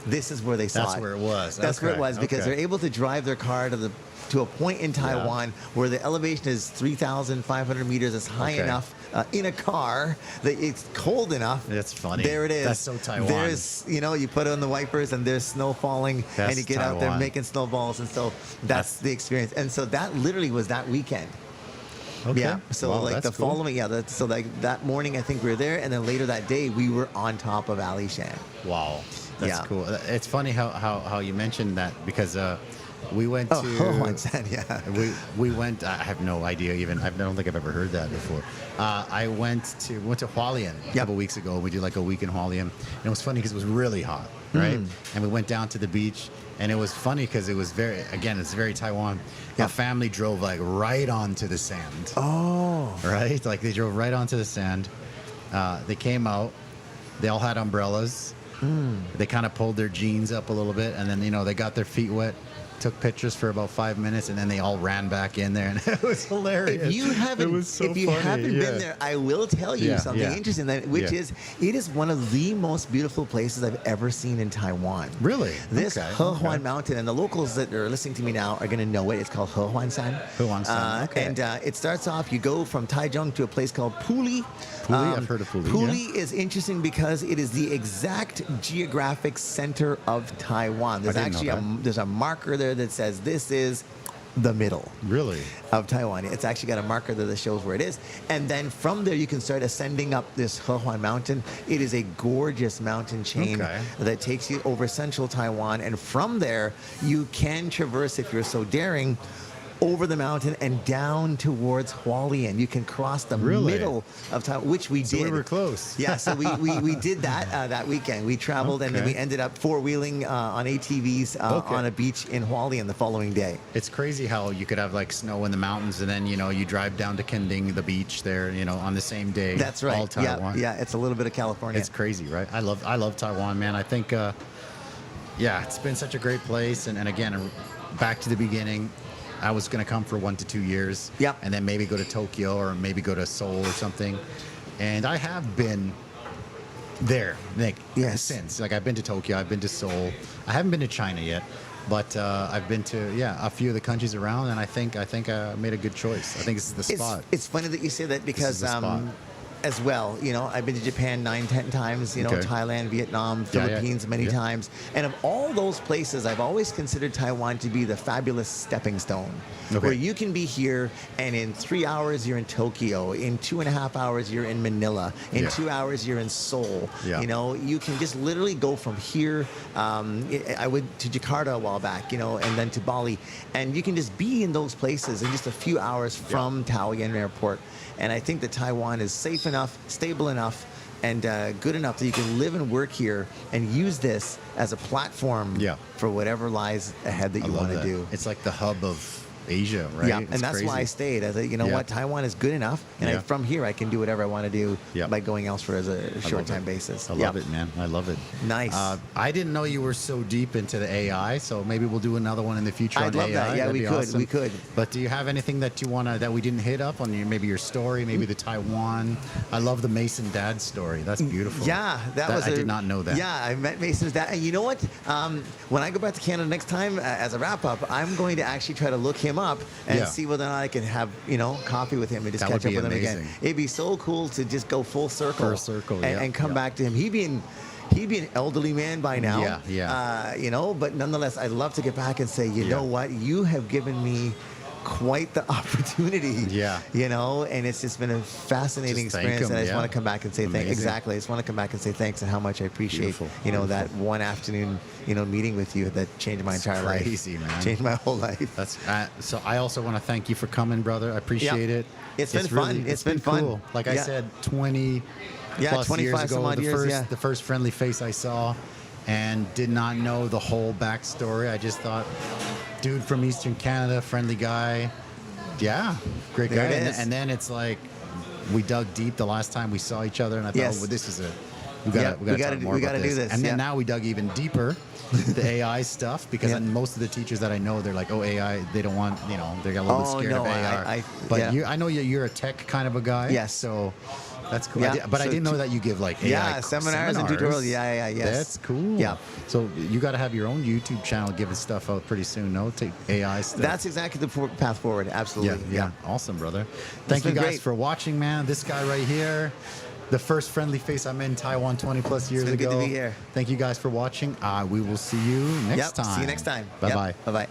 this is where they saw it. That's where it was. That's where it Okay, was because okay. they're able to drive their car to a point in Taiwan where the elevation is 3,500 meters. It's high Okay. enough in a car that it's cold enough. That's funny. There it is. That's so Taiwan. There's, you put on the wipers and there's snow falling That's and you get out there Taiwan. making snowballs. And so that's the experience. And so that literally was that weekend. Okay. Yeah. So Wow, like that's the cool. following, so like that morning, I think we were there. And then later that day, we were on top of Alishan. Wow. That's Yeah. cool. It's funny how you mentioned that because we went to Hehuanshan, yeah. we went. I have no idea even. I don't think I've ever heard that before. I went to Hualien a couple weeks ago. We did like a week in Hualien, and it was funny because it was really hot, right? And we went down to the beach, and it was funny because it was it's very Taiwan. Yeah. A family drove like right onto the sand. Oh. Right, like they drove right onto the sand. They came out. They all had umbrellas. They kind of pulled their jeans up a little bit, and then they got their feet wet. took pictures for about 5 minutes, and then they all ran back in there, and it was hilarious. If you haven't, it was so if you funny, haven't yeah. been there, I will tell you something interesting, which is it is one of the most beautiful places I've ever seen in Taiwan. Really? This Hehuan Mountain, and the locals that are listening to me now are going to know it. It's called Hehuan-san. Hehuan-san, okay. And it starts off, you go from Taichung to a place called Puli. Puli, I've heard of Puli. Puli is interesting because it is the exact geographic center of Taiwan. There's actually there's a marker there that says this is the middle of Taiwan. It's actually got a marker there that shows where it is. And then from there, you can start ascending up this Hehuan Mountain. It is a gorgeous mountain chain that takes you over central Taiwan. And from there, you can traverse, if you're so daring, over the mountain and down towards Hualien. You can cross the middle of Taiwan, which we did. So we were close. Yeah, so we did that that weekend. We traveled and then we ended up four-wheeling on ATVs on a beach in Hualien the following day. It's crazy how you could have like snow in the mountains, and then you drive down to Kending, the beach there, on the same day. That's right. All Taiwan. Yeah, it's a little bit of California. It's crazy, right? I love Taiwan, man. I think, it's been such a great place. And again, back to the beginning, I was going to come for 1 to 2 years. Yep. And then maybe go to Tokyo or maybe go to Seoul or something. And I have been there, Nick, since. Like, I've been to Tokyo, I've been to Seoul. I haven't been to China yet. But I've been to a few of the countries around, and I think I made a good choice. I think this is the spot. It's funny that you say that because as well, I've been to Japan 9-10 times, Thailand, Vietnam, Philippines many times. And of all those places, I've always considered Taiwan to be the fabulous stepping stone. Where you can be here and in 3 hours you're in Tokyo, in 2.5 hours you're in Manila, in 2 hours you're in Seoul. You can just literally go from here. I went to Jakarta a while back, and then to Bali, and you can just be in those places in just a few hours from Taoyuan Airport. And I think that Taiwan is safe enough, stable enough, and good enough that you can live and work here and use this as a platform for whatever lies ahead that you want to do. It's like the hub of Asia, right? Yeah, and that's why I stayed. I thought, what, Taiwan is good enough, and from here I can do whatever I want to do by going elsewhere as a short-time basis. I love it, man. I love it. Nice. I didn't know you were so deep into the AI, so maybe we'll do another one in the future I'd on love AI. that. Yeah, That'd we be could. awesome. We could. But do you have anything that you that we didn't hit up on? Maybe your story, maybe the Taiwan. I love the Mason dad story. That's beautiful. Yeah, I did not know that. Yeah, I met Mason's dad. And you know what? When I go back to Canada next time, as a wrap-up, I'm going to actually try to look him up and see whether or not I can have coffee with him and just catch up with him again. It'd be so cool to just go full circle and come back to him. He'd be an elderly man by now. But nonetheless, I'd love to get back and say, you know what, you have given me quite the opportunity. And it's just been a fascinating experience. And I just want to come back and say thanks. Exactly. I just want to come back and say thanks and how much I appreciate that one afternoon meeting with you that changed my entire life. Crazy, man. Changed my whole life. That's so I also want to thank you for coming, brother. I appreciate it. It's been fun. It's been fun. Cool. Like I said, 20 plus 25 years ago, some odd years, the first friendly face I saw, and did not know the whole backstory. I just thought, dude from Eastern Canada, friendly guy. Yeah, great guy. And then it's like we dug deep the last time we saw each other, and I thought, well, this is it. We got to talk more about this. And then now we dug even deeper, the AI stuff, because most of the teachers that I know, they're like, oh, AI, they don't want, they got a little bit scared of AI. But I know you're a tech kind of a guy. Yes. So that's cool. I didn't know that you give like AI seminars and tutorials. Yes. That's cool. Yeah. So you got to have your own YouTube channel giving stuff out pretty soon, no? Take AI stuff. That's exactly the path forward. Absolutely. Yeah. Awesome, brother. Thank you guys for watching, man. This guy right here, the first friendly face I met in Taiwan 20 plus years ago. Good to be here. Thank you guys for watching. We will see you next time. See you next time. Bye-bye. Bye-bye.